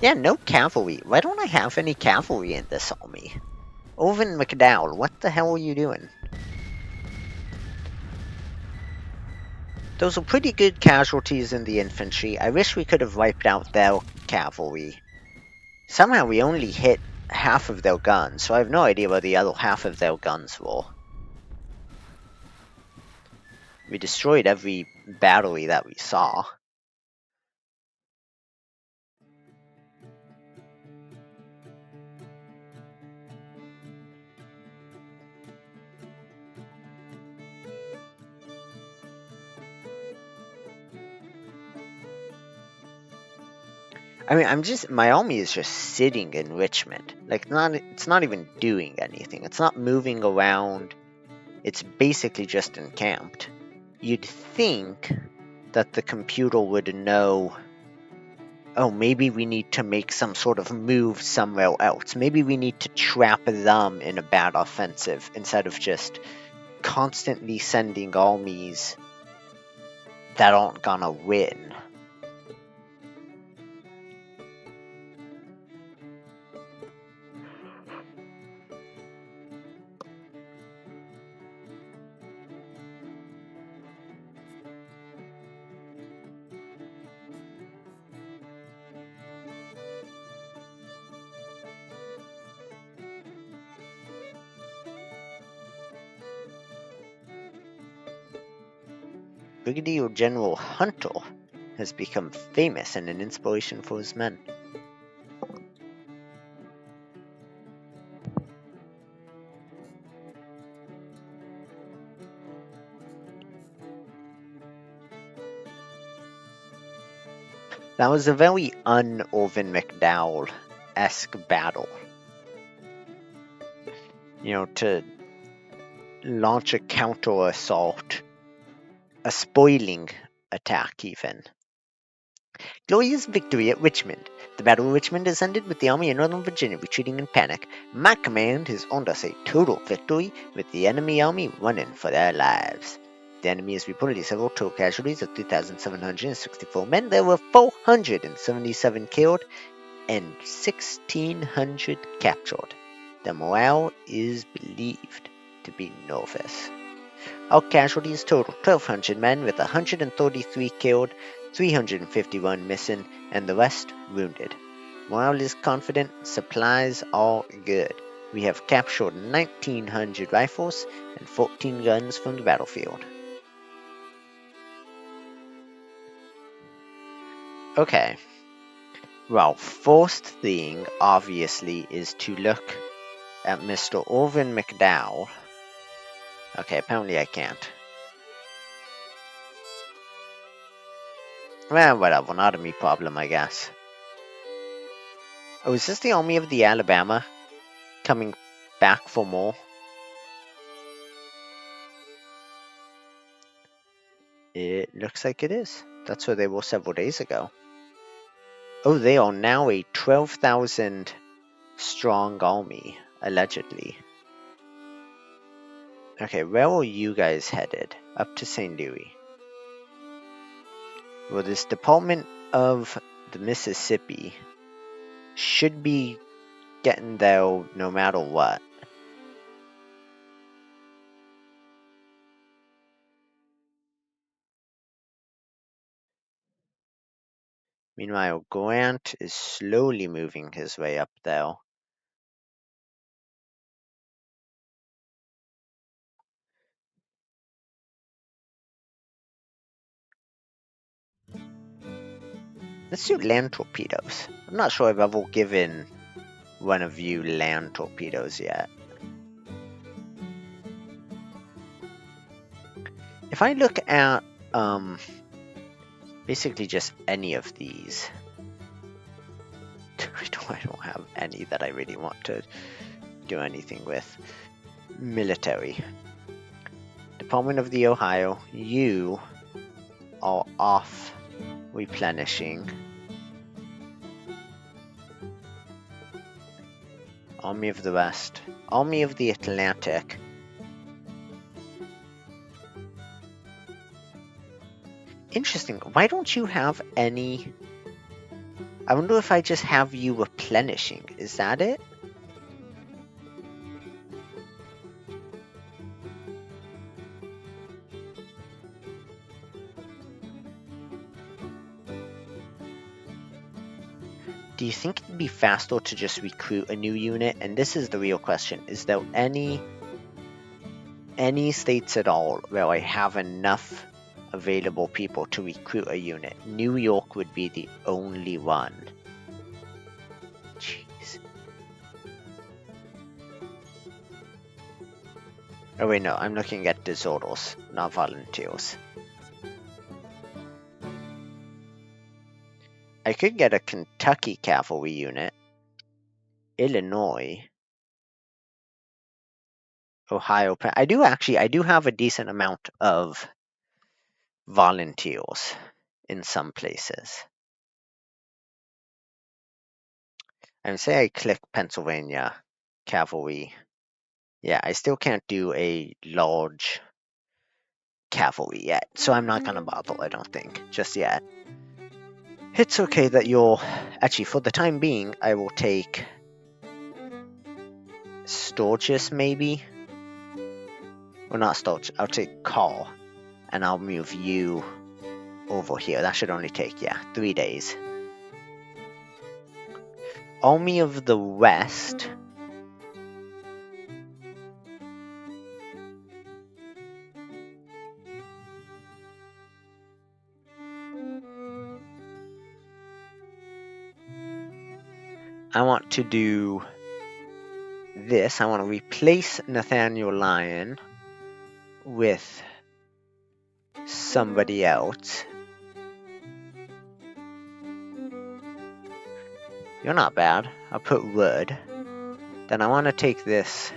Yeah, no cavalry. Why don't I have any cavalry in this army? Owen McDowell, what the hell are you doing? Those are pretty good casualties in the infantry. I wish we could have wiped out their cavalry. Somehow we only hit half of their guns, so I have no idea where the other half of their guns were. We destroyed every battery that we saw. I mean, my army is just sitting in Richmond. Like, it's not even doing anything. It's not moving around. It's basically just encamped. You'd think that the computer would know, oh, maybe we need to make some sort of move somewhere else. Maybe we need to trap them in a bad offensive instead of just constantly sending armies that aren't gonna win. Brigadier General Hunter has become famous and an inspiration for his men. That was a very un-Orvin McDowell-esque battle. You know, to launch a counter-assault, a spoiling attack even. Glorious victory at Richmond. The Battle of Richmond has ended with the Army of Northern Virginia retreating in panic. My command has earned us a total victory, with the enemy army running for their lives. The enemy has reported several total casualties of 3,764 men. There were 477 killed and 1,600 captured. The morale is believed to be nervous. Our casualties total 1,200 men, with 133 killed, 351 missing, and the rest wounded. Morale is confident, supplies are good. We have captured 1,900 rifles and 14 guns from the battlefield. Okay. Well, first thing, obviously, is to look at Mr. Orvin McDowell. Okay, apparently I can't. Well, whatever, not a me problem, I guess. Oh, is this the army of the Alabama coming back for more? It looks like it is. That's where they were several days ago. Oh, they are now a 12,000 strong army, allegedly. Okay, where are you guys headed? Up to St. Louis. Well, this Department of the Mississippi should be getting there no matter what. Meanwhile, Grant is slowly moving his way up there. Let's do land torpedoes. I'm not sure I've ever given one of you land torpedoes yet. If I look at basically just any of these, I don't have any that I really want to do anything with. Military. Department of the Ohio, you are off replenishing. Army of the West. Army of the Atlantic. Interesting. Why don't you have any... I wonder if I just have you replenishing. Is that it? Do you think it'd be faster to just recruit a new unit? And this is the real question. Is there any states at all where I have enough available people to recruit a unit? New York would be the only one. Jeez. Oh wait, no, I'm looking at deserters, not volunteers. I could get a Kentucky cavalry unit, Illinois, Ohio. I do have a decent amount of volunteers in some places. I would say I click Pennsylvania cavalry. Yeah, I still can't do a large cavalry yet, so I'm not gonna bother, I don't think, just yet. It's okay that you're... Actually, for the time being, I will take Sturgis, maybe? Well, not Sturgis, I'll take Call, and I'll move you over here. That should only take, 3 days. Army of the West. I want to do this. I want to replace Nathaniel Lyon with somebody else. You're not bad. I'll put Wood. Then I want to take this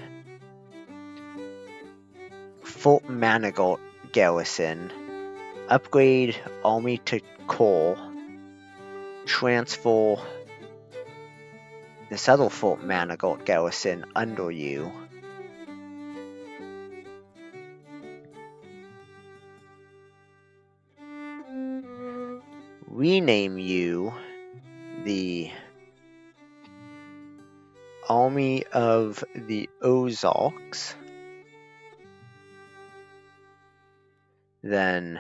Fort Manigault garrison, upgrade army to core, transfer this other Fort Manigault garrison under you. Rename you the Army of the Ozarks. Then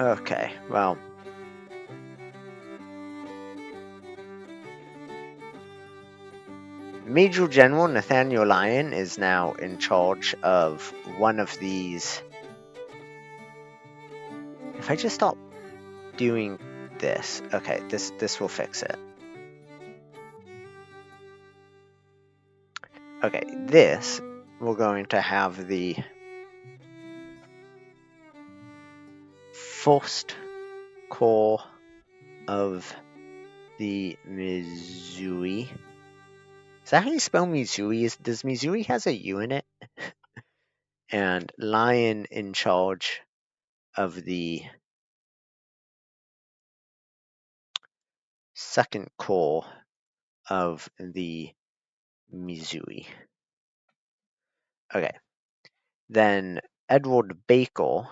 okay, well, Major General Nathaniel Lyon is now in charge of one of these. If I just stop doing this, okay, this will fix it. Okay, this, we're going to have the first corps of the Missouri. Is that how you spell Missouri? Does Missouri has a U in it? And Lyon in charge of the second corps of the Missouri. Okay. Then Edward Baker.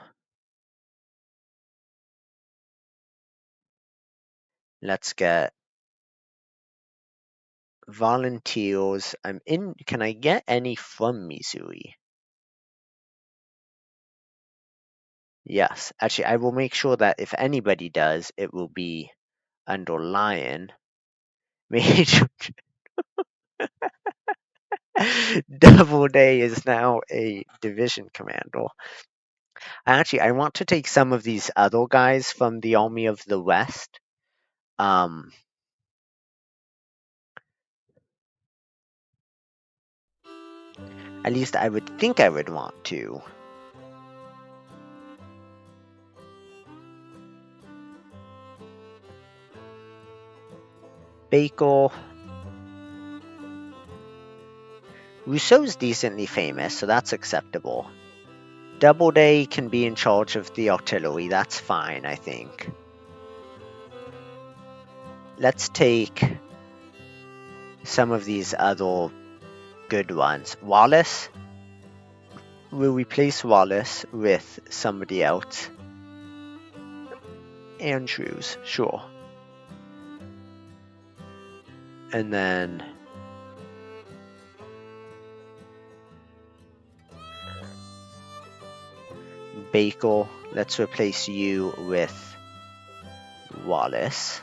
Let's get volunteers. Can I get any from Missouri? Yes. Actually, I will make sure that if anybody does, it will be under Lyon. Major Doubleday is now a division commander. Actually, I want to take some of these other guys from the Army of the West. At least I would think I would want to. Baker. Rousseau's decently famous, so that's acceptable. Doubleday can be in charge of the artillery, that's fine, I think. Let's take some of these other good ones. Wallace. We'll replace Wallace with somebody else. Andrews, sure. And then Baker, let's replace you with Wallace.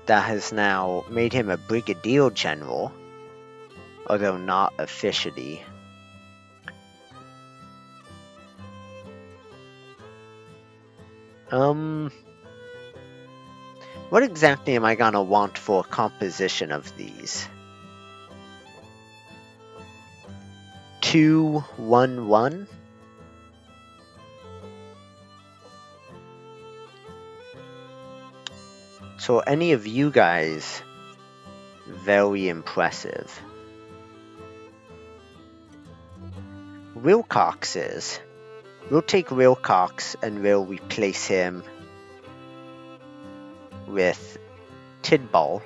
That has now made him a brigadier general, although not officially. What exactly am I gonna want for composition of these? 2, 1, 1? So any of you guys, very impressive. Wilcox's. We'll take Wilcox and we'll replace him with Tidball.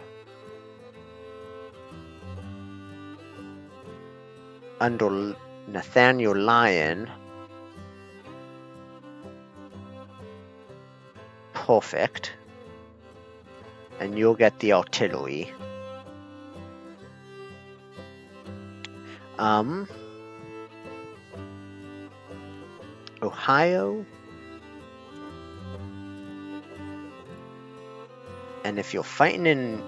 Under Nathaniel Lyon. Perfect. And you'll get the artillery. Ohio. And if you're fighting in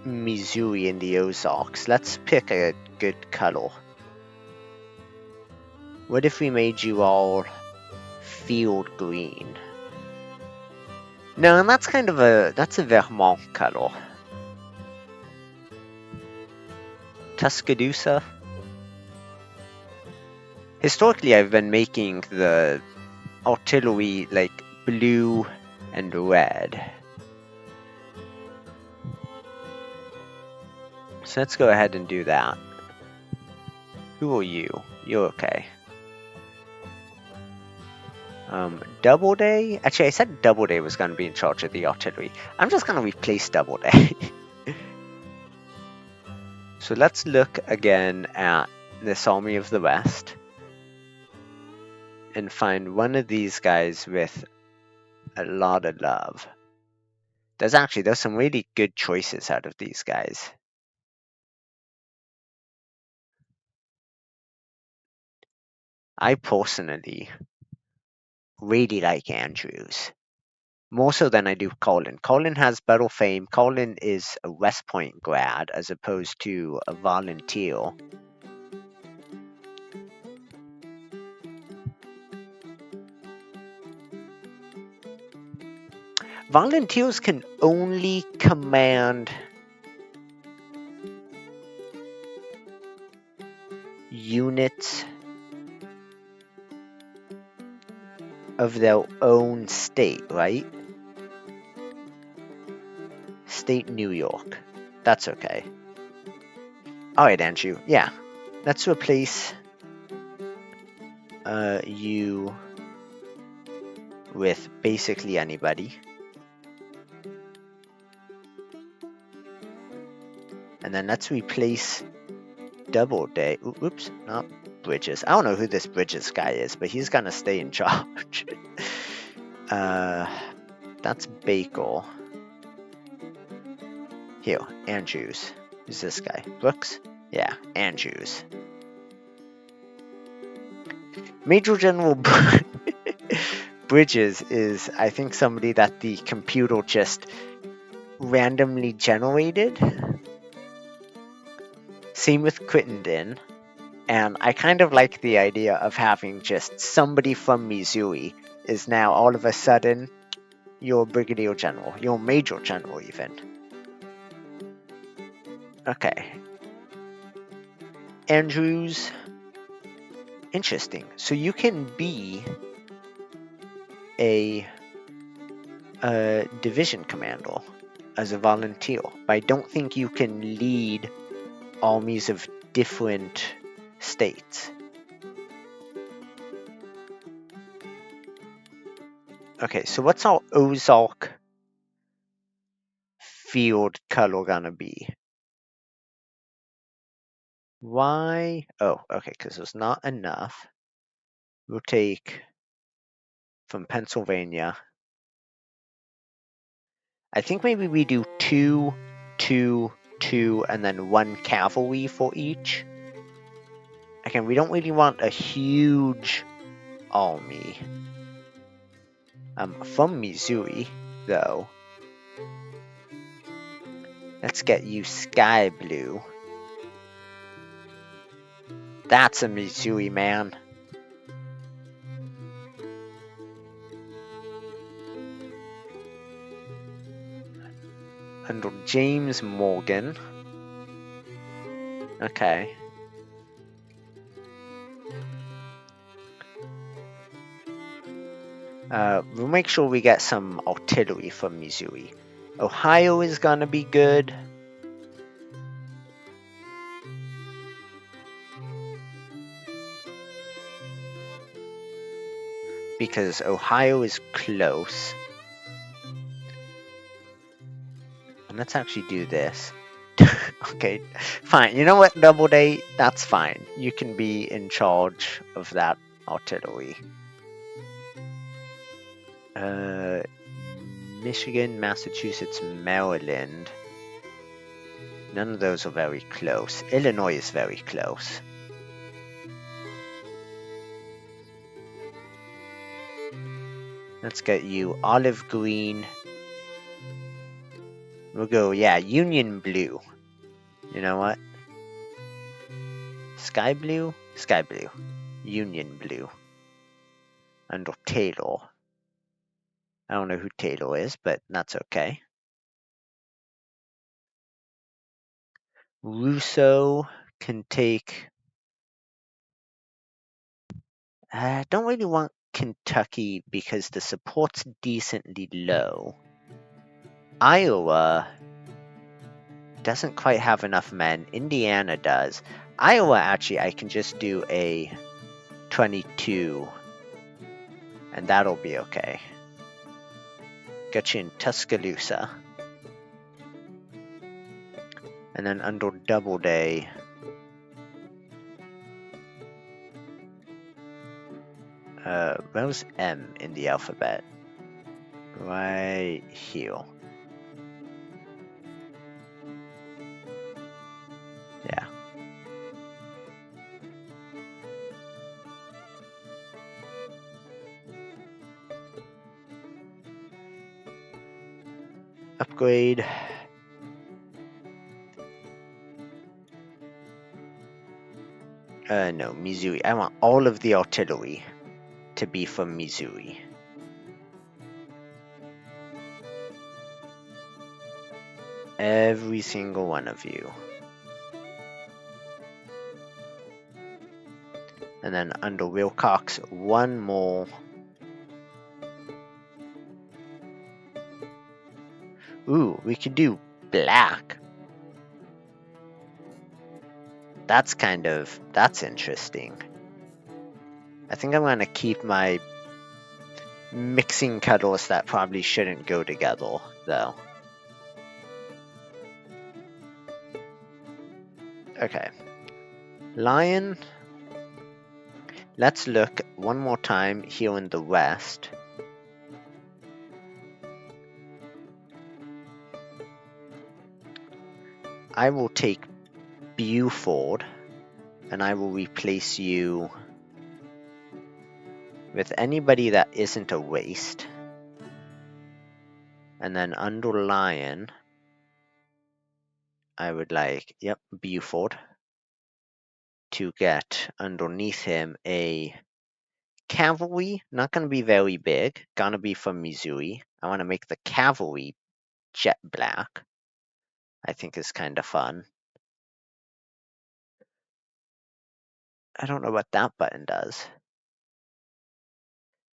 Missouri in the Ozarks, let's pick a good color. What if we made you all field green? No, and that's kind of that's a Vermont color. Tuscaloosa. Historically, I've been making the artillery like blue and red. So let's go ahead and do that. Who are you? You're okay. Doubleday? Actually, I said Doubleday was going to be in charge of the artillery. I'm just going to replace Doubleday. So let's look again at this Army of the West and find one of these guys with a lot of love. There's some really good choices out of these guys. I personally really like Andrews. More so than I do Colin. Colin has better fame. Colin is a West Point grad as opposed to a volunteer. Volunteers can only command units of their own state, right? State New York. That's okay. Alright, Andrew. Yeah. Let's replace you with basically anybody. And then let's replace Doubleday. Oops, not Bridges. I don't know who this Bridges guy is, but he's gonna stay in charge. That's Baker. Here, Andrews. Who's this guy? Brooks? Yeah, Andrews. Major General Bridges is, I think, somebody that the computer just randomly generated. Same with Crittenden. And I kind of like the idea of having just somebody from Missouri is now all of a sudden your brigadier general, your major general even. Okay. Andrews. Interesting. So you can be a division commander as a volunteer, but I don't think you can lead armies of different states. Okay, so what's our Ozark field color gonna be? Why? Oh, okay, because there's not enough. We'll take from Pennsylvania. I think maybe we do 2, 2, 2, and then 1 cavalry for each. Again, we don't really want a huge army. From Missouri, though. Let's get you sky blue. That's a Missouri man. Under James Morgan. Okay. We'll make sure we get some artillery from Missouri. Ohio is gonna be good. Because Ohio is close. And let's actually do this. Okay, fine. You know what, Doubleday? That's fine. You can be in charge of that artillery. Michigan, Massachusetts, Maryland. None of those are very close. Illinois is very close. Let's get you olive green. We'll go, yeah, Union blue. You know what? Sky blue? Sky blue. Union blue. Under Taylor. I don't know who Taylor is, but that's okay. Russo can take... I don't really want Kentucky because the support's decently low. Iowa doesn't quite have enough men. Indiana does. Iowa, actually, I can just do a 22, and that'll be okay. Get you in Tuscaloosa. And then under Doubleday, where's M in the alphabet? Right here. Yeah. Upgrade. No, Missouri. I want all of the artillery to be from Missouri. Every single one of you. And then under Wilcox, one more. Ooh, we could do black. That's interesting. I think I'm gonna keep my mixing colors that probably shouldn't go together, though. Okay. Lion. Let's look one more time here in the west. I will take Buford, and I will replace you with anybody that isn't a waste. And then under Lion, I would like, yep, Buford. to get underneath him a cavalry. Not going to be very big. Going to be from Missouri. I want to make the cavalry jet black. I think is kind of fun. I don't know what that button does.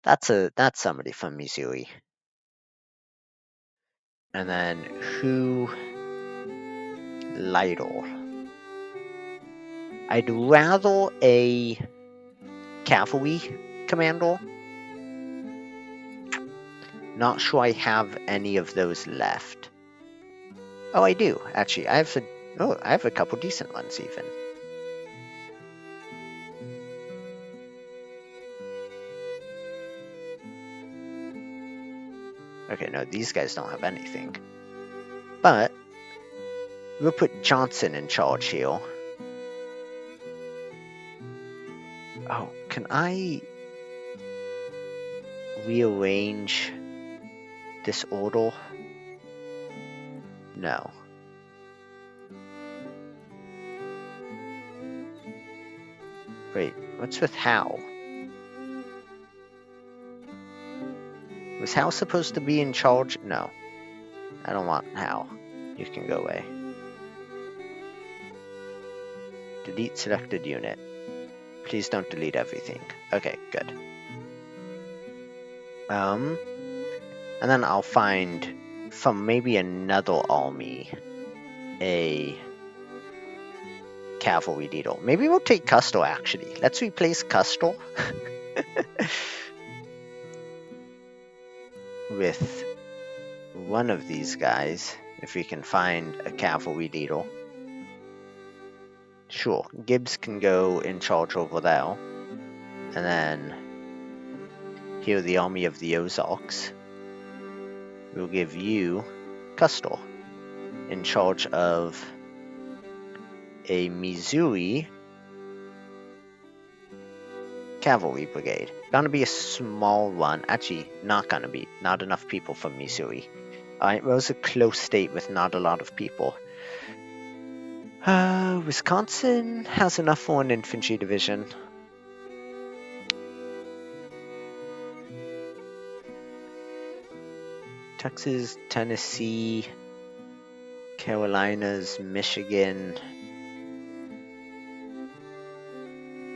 That's somebody from Missouri. And then who? Lidle. I'd rather a cavalry commander. Not sure I have any of those left. Oh, I do actually. I have a couple decent ones even. Okay, no, these guys don't have anything. But we'll put Johnson in charge here. Oh, can I rearrange this order? No. Wait, what's with Hal? Was Hal supposed to be in charge? No. I don't want Hal. You can go away. Delete selected unit. Please don't delete everything. Okay, good. And then I'll find from maybe another army a cavalry leader. Maybe we'll take Custer actually. Let's replace Custer with one of these guys if we can find a cavalry leader. Sure, Gibbs can go in charge over there. And then here, the Army of the Ozarks. We'll give you Custer in charge of a Missouri cavalry brigade. Gonna be a small one. Actually, not gonna be. Not enough people from Missouri. Alright, well, it's a close state with not a lot of people. Wisconsin has enough for an infantry division. Texas, Tennessee, Carolinas, Michigan.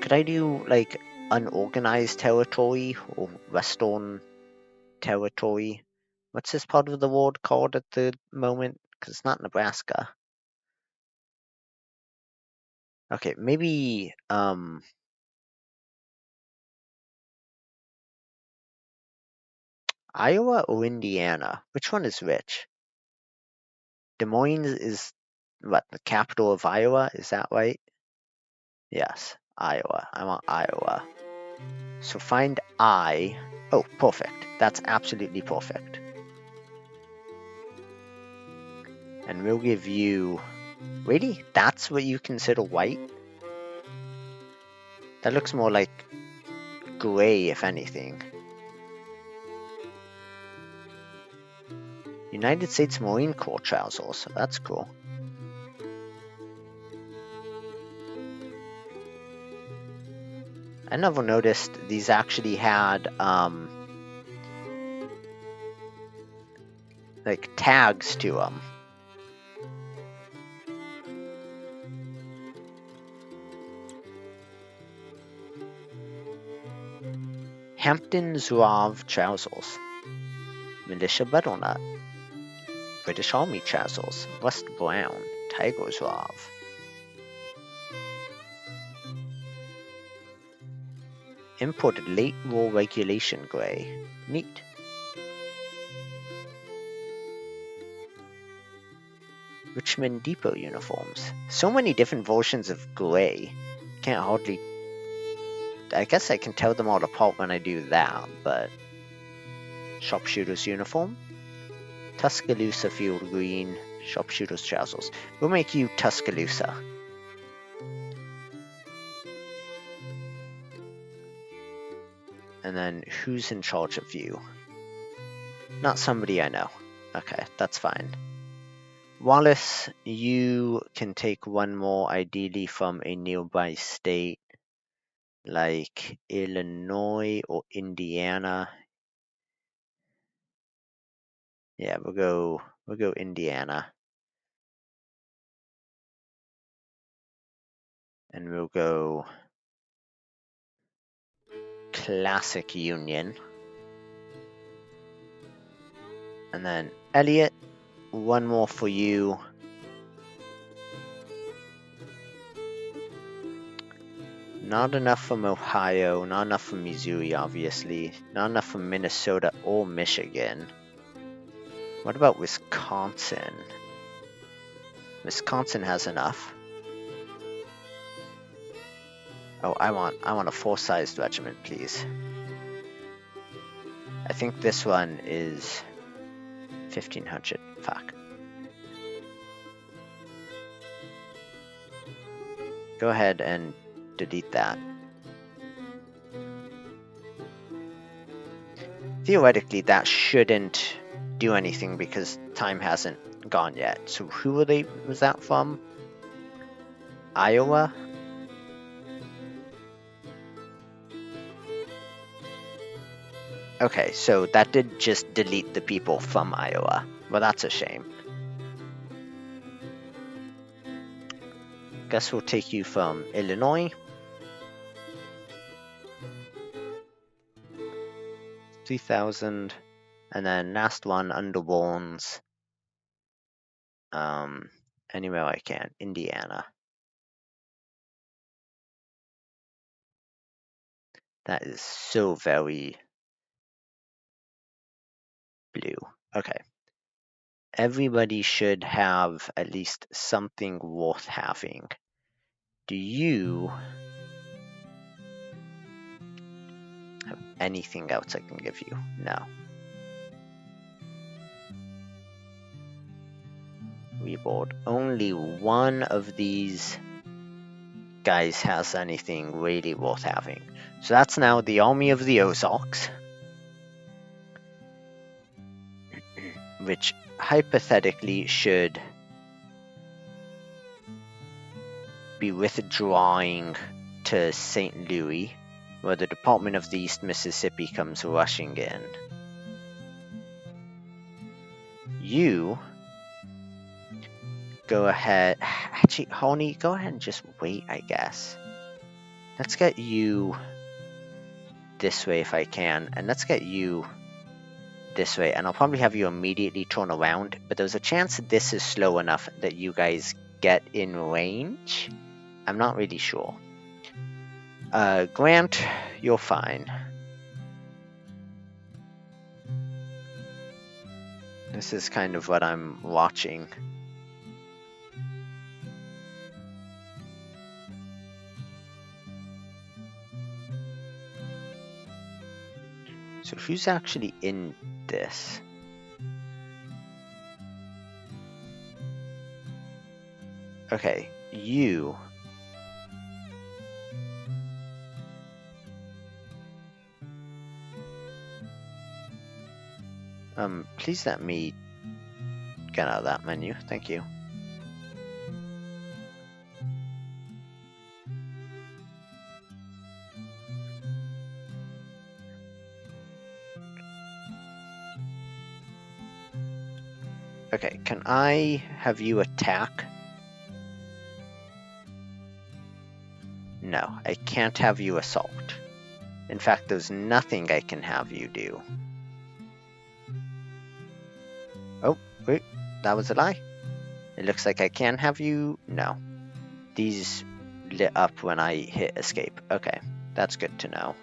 Could I do like unorganized territory or Western territory? What's this part of the world called at the moment? Because it's not Nebraska. Okay, maybe Iowa or Indiana? Which one is which? Des Moines is what, the capital of Iowa? Is that right? Yes, Iowa. I want Iowa. So find I. Oh, perfect. That's absolutely perfect. And we'll give you... Really? That's what you consider white? That looks more like gray, if anything. United States Marine Corps trousers. That's cool. I never noticed these actually had like tags to them. Hampton Zouave trousers. Militia butternut. British Army trousers. West brown. Tiger Zouave. Imported late war regulation gray. Neat. Richmond Depot uniforms. So many different versions of gray. Can't hardly... I guess I can tell them all apart when I do that, but... Sharpshooter's uniform. Tuscaloosa field green. Sharpshooter's trousers. We'll make you Tuscaloosa. And then who's in charge of you? Not somebody I know. Okay, that's fine. Wallace, you can take one more, ideally from a nearby state like Illinois or Indiana. Yeah, we'll go Indiana. And we'll go Classic Union. And then Elliot, one more for you. Not enough from Ohio, not enough from Missouri, obviously. Not enough from Minnesota or Michigan. What about Wisconsin? Wisconsin has enough. Oh, I want a full-sized regiment, please. I think this one is 1500. Fuck. Go ahead and delete that. Theoretically, that shouldn't do anything because time hasn't gone yet. So who was that from? Iowa? Okay, so that did just delete the people from Iowa. Well, that's a shame. Guess we'll take you from Illinois. 3,000. And then last one, Underborns. Anywhere I can. Indiana. That is so very blue. Okay. Everybody should have at least something worth having. Do you have anything else I can give you? No. Reboard. Only one of these guys has anything really worth having. So that's now the Army of the Ozarks, which hypothetically should be withdrawing to St. Louis, where the Department of the East Mississippi comes rushing in. You go ahead. Actually, Honey, go ahead and just wait, I guess. Let's get you this way if I can, and let's get you this way, and I'll probably have you immediately turn around, but there's a chance this is slow enough that you guys get in range. I'm not really sure. Grant, you're fine. This is kind of what I'm watching. So who's actually in this? Okay, you. Please let me get out of that menu. Thank you. Okay, can I have you attack? No, I can't have you assault. In fact, there's nothing I can have you do. Oh, wait, that was a lie. It looks like I can have you... No. These lit up when I hit escape. Okay, that's good to know.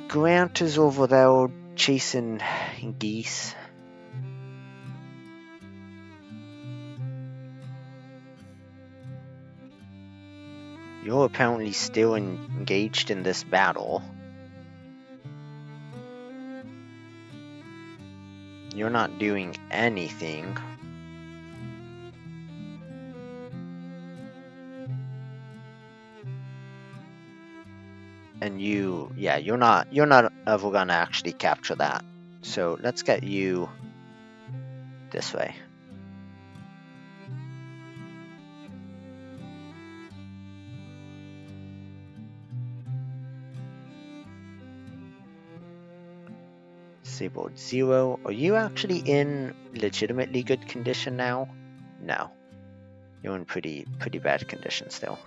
Grant is over there chasing geese. You're apparently still engaged in this battle. You're not doing anything. And you're not we're gonna actually capture that. So let's get you this way. Seaboard 0. Are you actually in legitimately good condition now? No. You're in pretty bad condition still.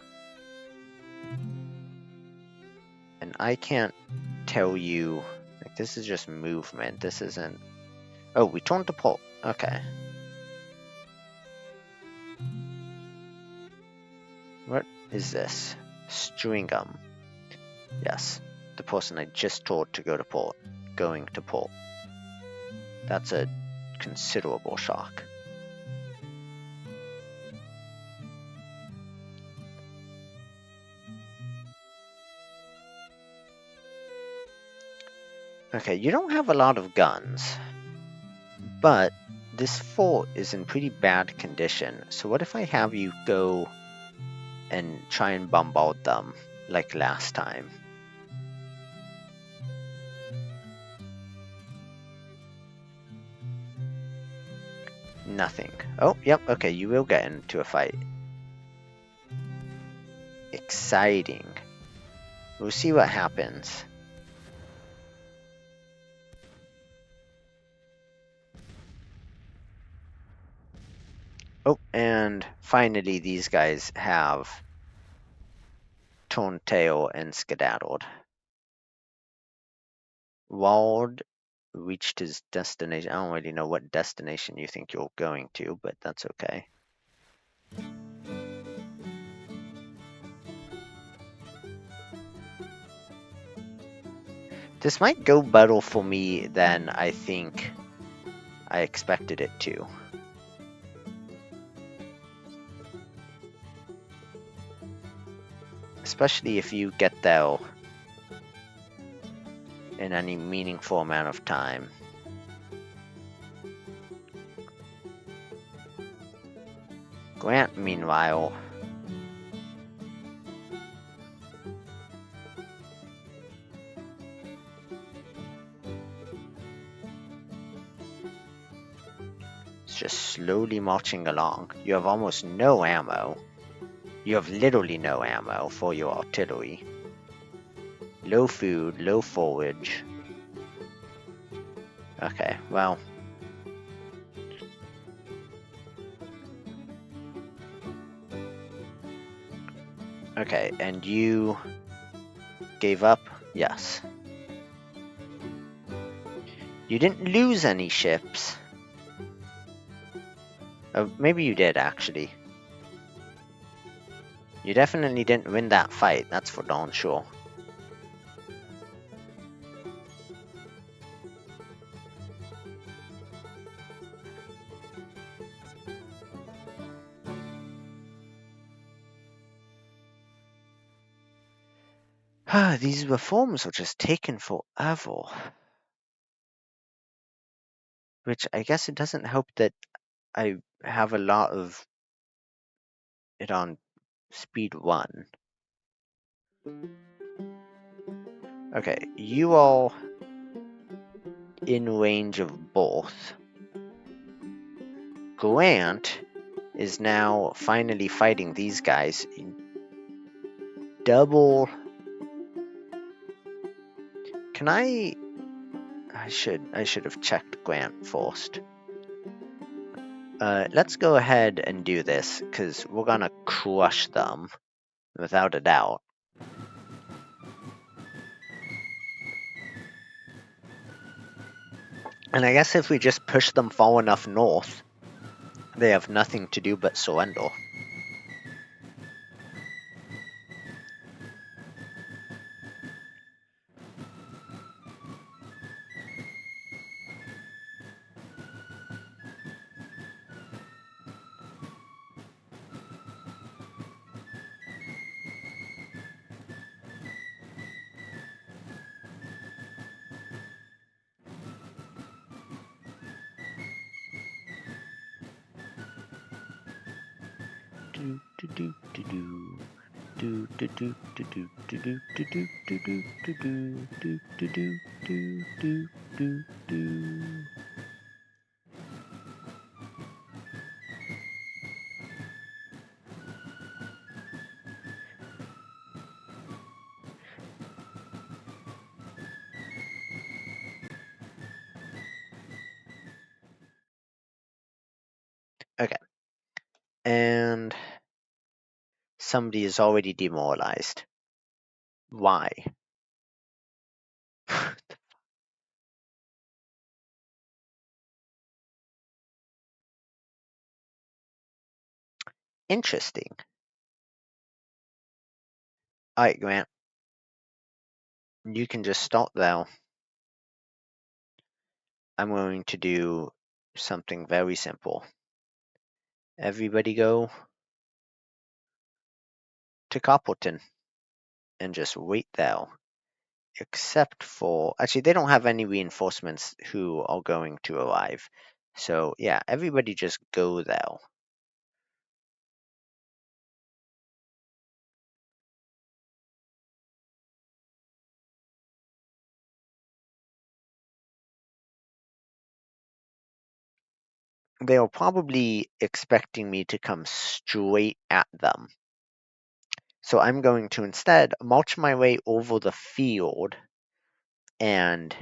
And I can't tell you, like, this is just movement. This isn't. Oh, we turned to port. Okay. What is this? Stringham. Yes. The person I just told to go to port. Going to port. That's a considerable shock. Okay, you don't have a lot of guns. But this fort is in pretty bad condition. So what if I have you go and try and bombard them like last time? Nothing. Oh, yep, okay, you will get into a fight. Exciting. We'll see what happens. Oh, and finally these guys have turned tail and skedaddled. Wald reached his destination. I don't really know what destination you think you're going to, but that's okay. This might go better for me than I think I expected it to. Especially if you get there in any meaningful amount of time. Grant, meanwhile, is just slowly marching along. You have almost no ammo. You have literally no ammo for your artillery. Low food, low forage. Okay, well. Okay, and you gave up? Yes. You didn't lose any ships. Oh, maybe you did, actually. You definitely didn't win that fight, that's for darn sure. These reforms are just taking forever. Which I guess it doesn't help that I have a lot of it on speed 1. Okay, you all in range of both. Grant is now finally fighting these guys in double. Can I should have checked Grant first. Let's go ahead and do this, because we're gonna crush them, without a doubt. And I guess if we just push them far enough north, they have nothing to do but surrender. Do, do, do, do, do. Do do do do do do do do do do do do do do do do do do do. Okay. And somebody is already demoralized. Why? Interesting. Alright, Grant. You can just stop there. I'm going to do something very simple. Everybody go to Copperton and just wait there. Except for, actually, they don't have any reinforcements who are going to arrive. So, yeah, everybody just go there. They are probably expecting me to come straight at them. So I'm going to instead march my way over the field and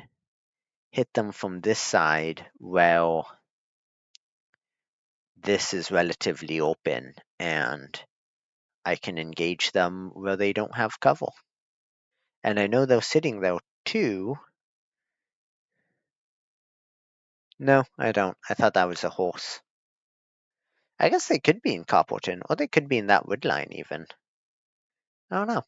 hit them from this side where this is relatively open and I can engage them where they don't have cover. And I know they're sitting there too. No, I don't. I thought that was a horse. I guess they could be in Copperton, or they could be in that wood line even. I don't know.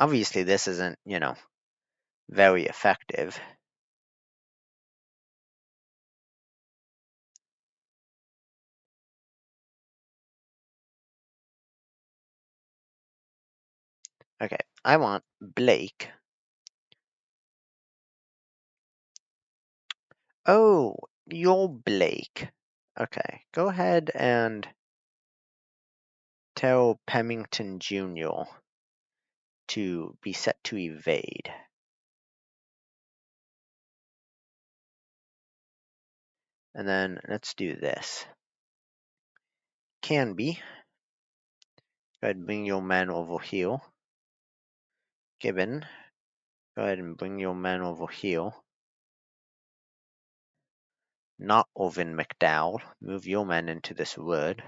Obviously, this isn't, very effective. Okay, I want Blake. Oh, you're Blake. Okay, go ahead and tell Pemington Jr. to be set to evade. And then let's do this. Canby, go ahead and bring your men over here. Gibbon, go ahead and bring your men over here. Not Ovin McDowell, move your men into this wood.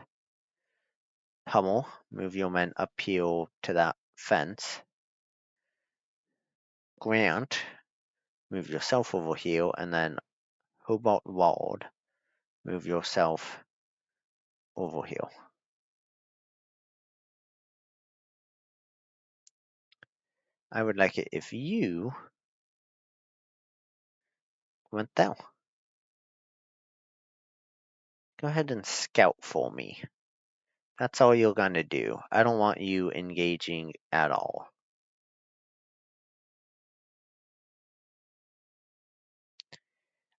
Hummel, move your men up here to that fence. Grant, move yourself over here, and then Hobart Ward, move yourself over here. I would like it if you went there. Go ahead and scout for me. That's all you're gonna do. I don't want you engaging at all.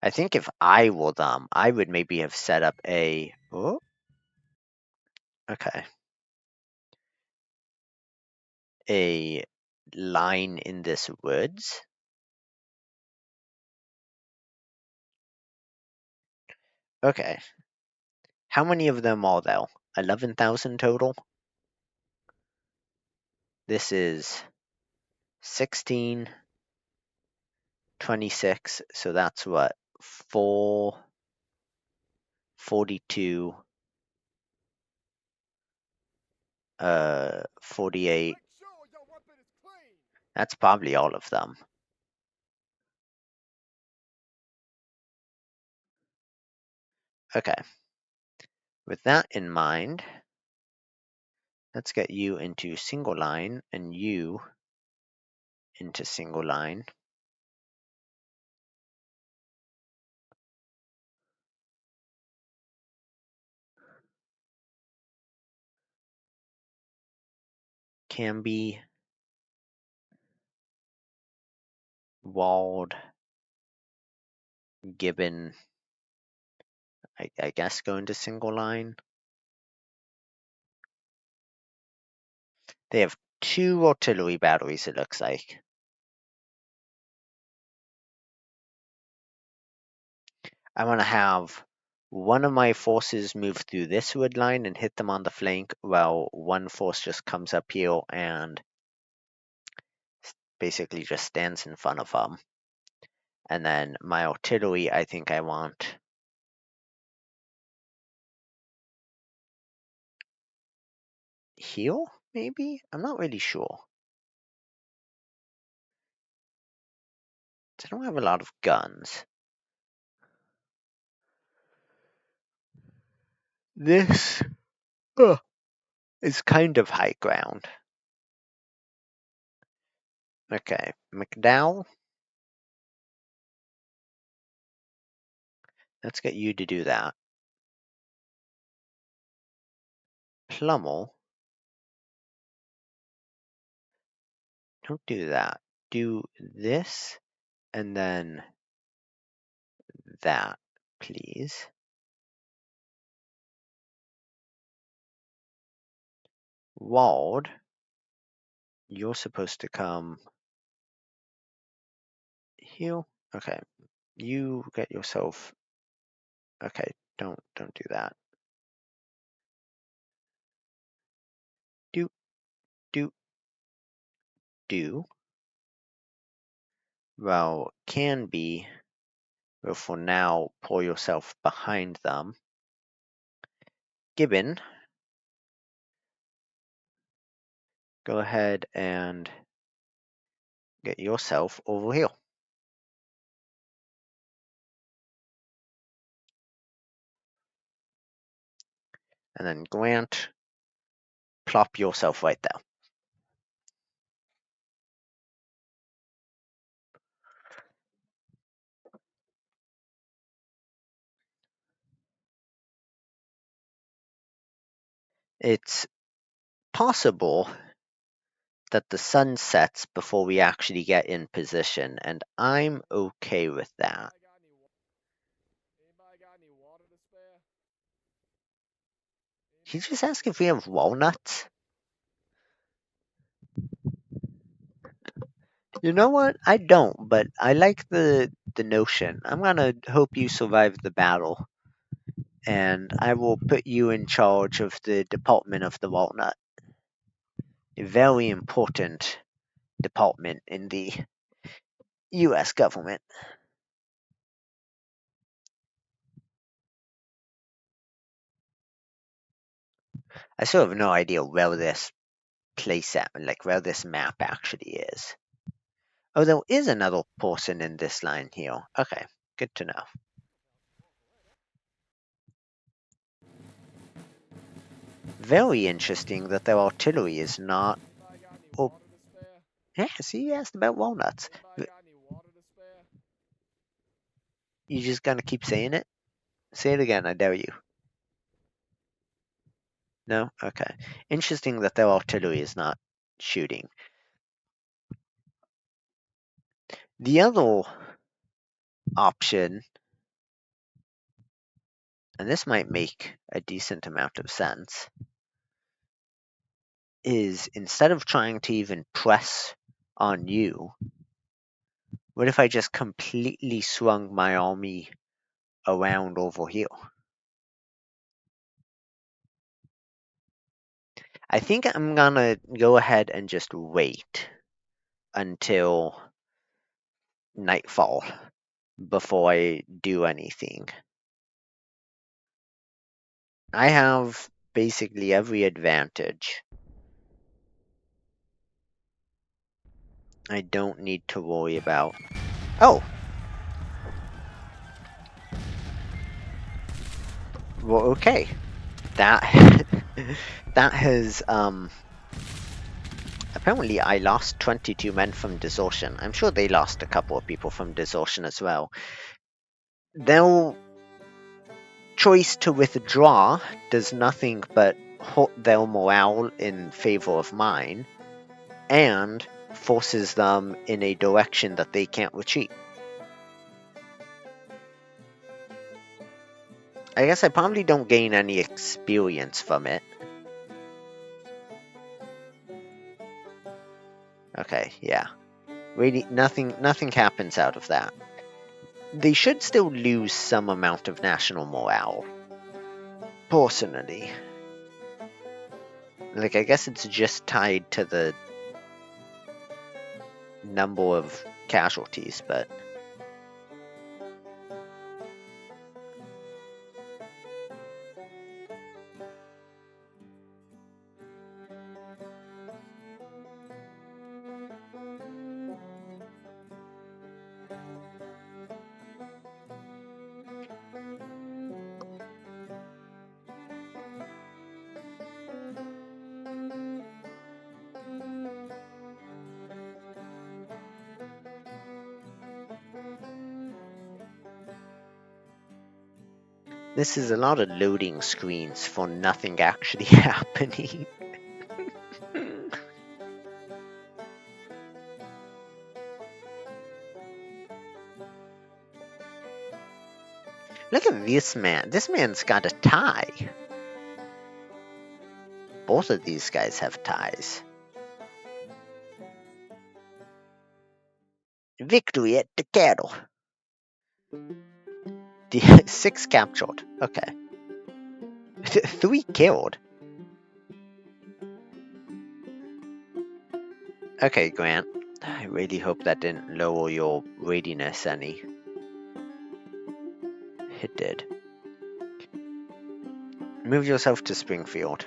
I think if I were them, I would maybe have set up a... Oh, okay. A line in this woods. Okay. How many of them are there? 11,000 total? This is 16, 26, so that's what? 4, 42, 48. That's probably all of them. Okay. With that in mind, let's get you into single line and you into single line. can be walled, gibbon, I guess going to single line. They have 2 artillery batteries, it looks like. I want to have one of my forces move through this wood line and hit them on the flank, while one force just comes up here and basically just stands in front of them. And then my artillery, I think I want here, maybe? I'm not really sure. I don't have a lot of guns. This is kind of high ground. Okay, McDowell. Let's get you to do that. Plummel. Don't do that. Do this and then that, please. Wald, you're supposed to come here. Okay, you get yourself. Okay, don't do that. Do do do. Well, can be. Well, for now, pull yourself behind them. Gibbon, go ahead and get yourself over here. And then Grant, plop yourself right there. It's possible that the sun sets before we actually get in position, and I'm okay with that. He just asked if we have walnuts. You know what? I don't, but I like the notion. I'm gonna hope you survive the battle, and I will put you in charge of the Department of the Walnut. A very important department in the US government. I still have no idea where this where this map actually is. Oh, there is another person in this line here. Okay, good to know. Very interesting that their artillery is not. Oh, yeah, see, you asked about walnuts. You just gonna keep saying it? Say it again, I dare you. No? Okay. Interesting that their artillery is not shooting. The other option, and this might make a decent amount of sense, is instead of trying to even press on you, what if I just completely swung my army around over here? I think I'm gonna go ahead and just wait until nightfall before I do anything. I have basically every advantage. I don't need to worry about. Oh! Well, okay. That that has apparently I lost 22 men from desertion. I'm sure they lost a couple of people from desertion as well. Their choice to withdraw does nothing but hurt their morale in favor of mine. and forces them in a direction that they can't retreat. I guess I probably don't gain any experience from it. Okay, yeah. Really, nothing happens out of that. They should still lose some amount of national morale. Personally. Like, I guess it's just tied to the number of casualties, but... This is a lot of loading screens for nothing actually happening. Look at this man. This man's got a tie. Both of these guys have ties. Victory at the cattle. 6 captured. Okay. 3 killed. Okay, Grant. I really hope that didn't lower your readiness any. It did. Move yourself to Springfield.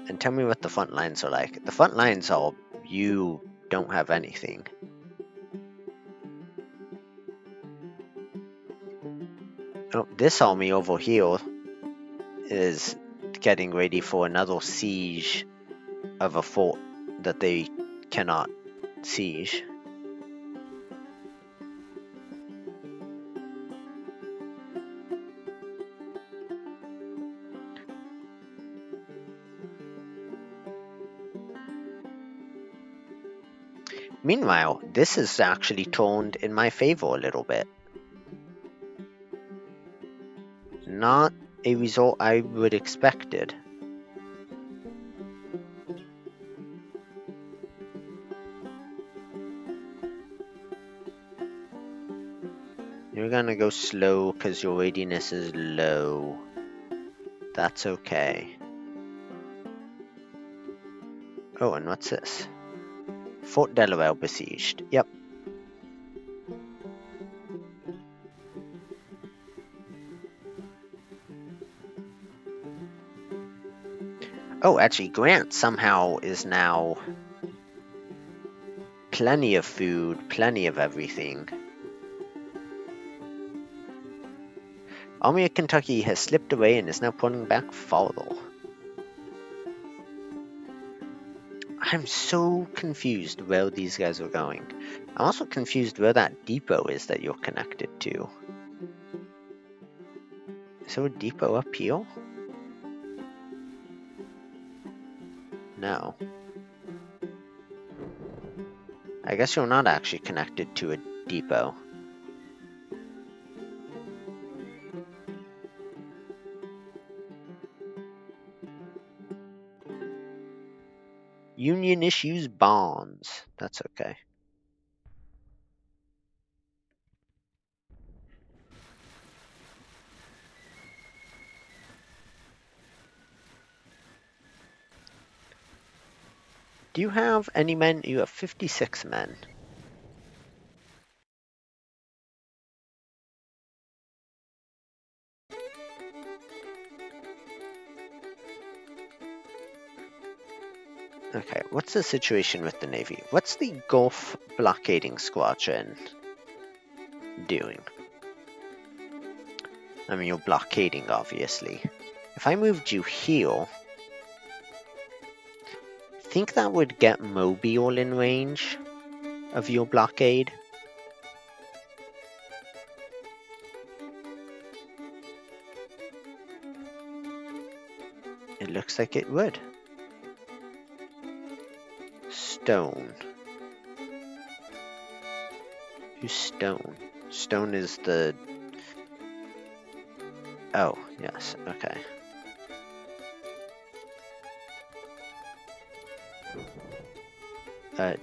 And tell me what the front lines are like. The front lines are you don't have anything. Oh, this army over here is getting ready for another siege of a fort that they cannot siege. Meanwhile, this is actually turned in my favor a little bit. Not a result I would expected. You're gonna go slow because your readiness is low. That's okay. Oh, and what's this? Fort Delaware besieged. Yep. Oh, actually, Grant somehow is now plenty of food, plenty of everything. Army of Kentucky has slipped away and is now pulling back farther. I'm so confused where these guys are going. I'm also confused where that depot is that you're connected to. Is there a depot up here? No. I guess you're not actually connected to a depot. Union issues bonds. That's okay. Do you have any men? You have 56 men. Okay, what's the situation with the Navy? What's the Gulf blockading squadron doing? I mean, you're blockading, obviously. If I moved you here, think that would get Mobile in range of your blockade? It looks like it would. Stone. Who's Stone? Stone is the... Oh, yes, okay.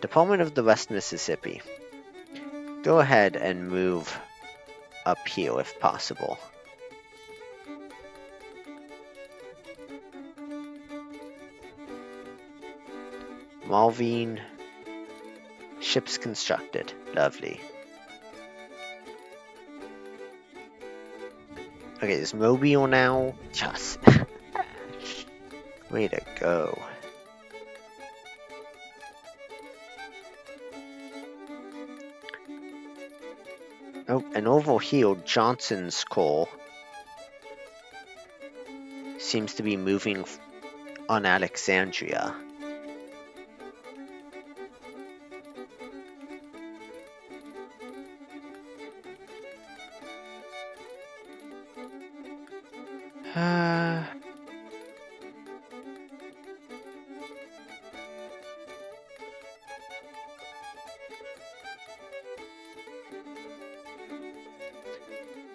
Department of the West Mississippi. Go ahead and move up here if possible. Malvine. Ships constructed. Lovely. Okay, is Mobile now? Yes. Way to go. Oh, and over here, Johnson's Corps seems to be moving on Alexandria.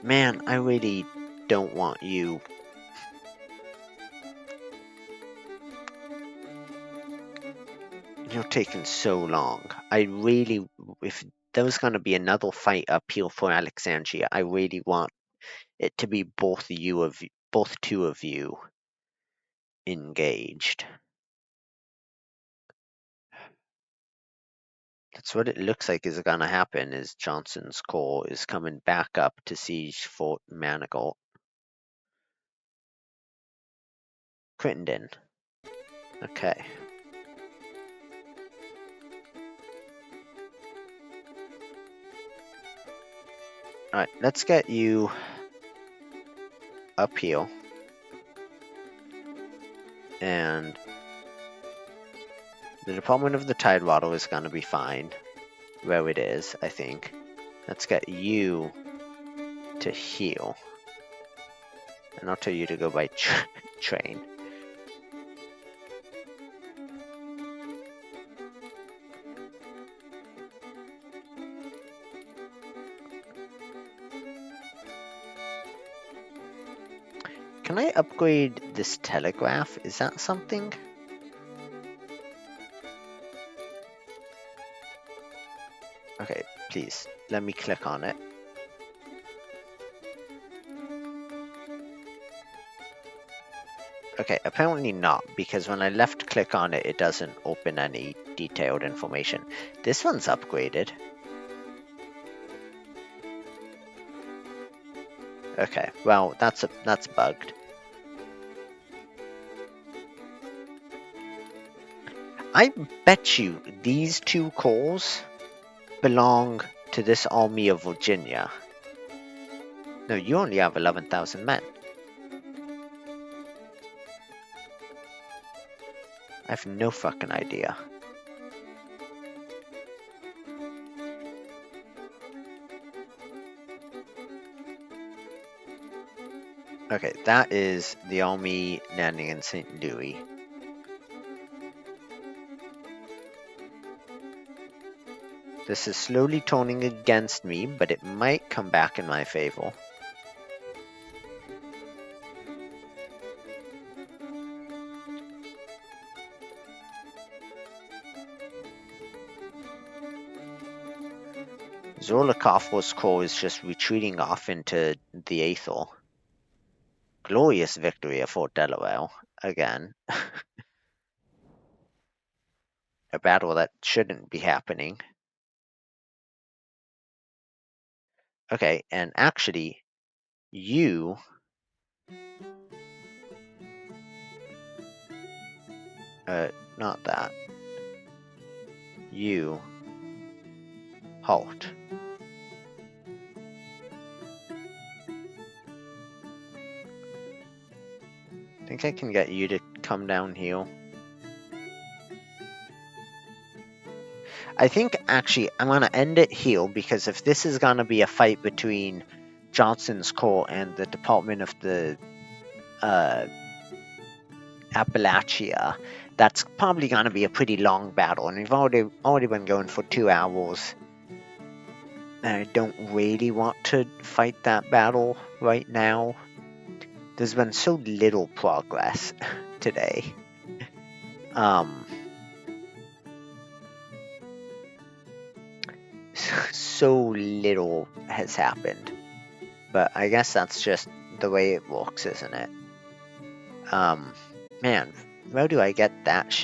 Man, I really don't want you. You're taking so long. I really, if there was going to be another fight up here for Alexandria, I really want it to be both two of you engaged. That's what it looks like is going to happen. Is Johnson's Corps is coming back up to siege Fort Manigault. Crittenden. Okay. Alright, let's get you up here. And the Department of the Tidewater is going to be fine where it is, I think. Let's get you to heal. And I'll tell you to go by train. Can I upgrade this telegraph? Is that something? Okay, please, let me click on it. Okay, apparently not, because when I left click on it, it doesn't open any detailed information. This one's upgraded. Okay, well, that's bugged. I bet you these two corps belong to this army of Virginia. No, you only have 11,000 men. I have no fucking idea. Okay, that is the army landing in St. Louis. This is slowly turning against me, but it might come back in my favor. Zolotov's corps is just retreating off into the Aethel. Glorious victory at Fort Delaware, again. A battle that shouldn't be happening. Okay, and actually, you... not that. You... halt. Think I can get you to come down here? I think, actually, I'm going to end it here, because if this is going to be a fight between Johnson's Corps and the Department of the Appalachia, that's probably gonna be a pretty long battle, and we've already been going for 2 hours. And I don't really want to fight that battle right now. There's been so little progress today. So little has happened. But I guess that's just the way it works, isn't it? Man, where do I get that shit?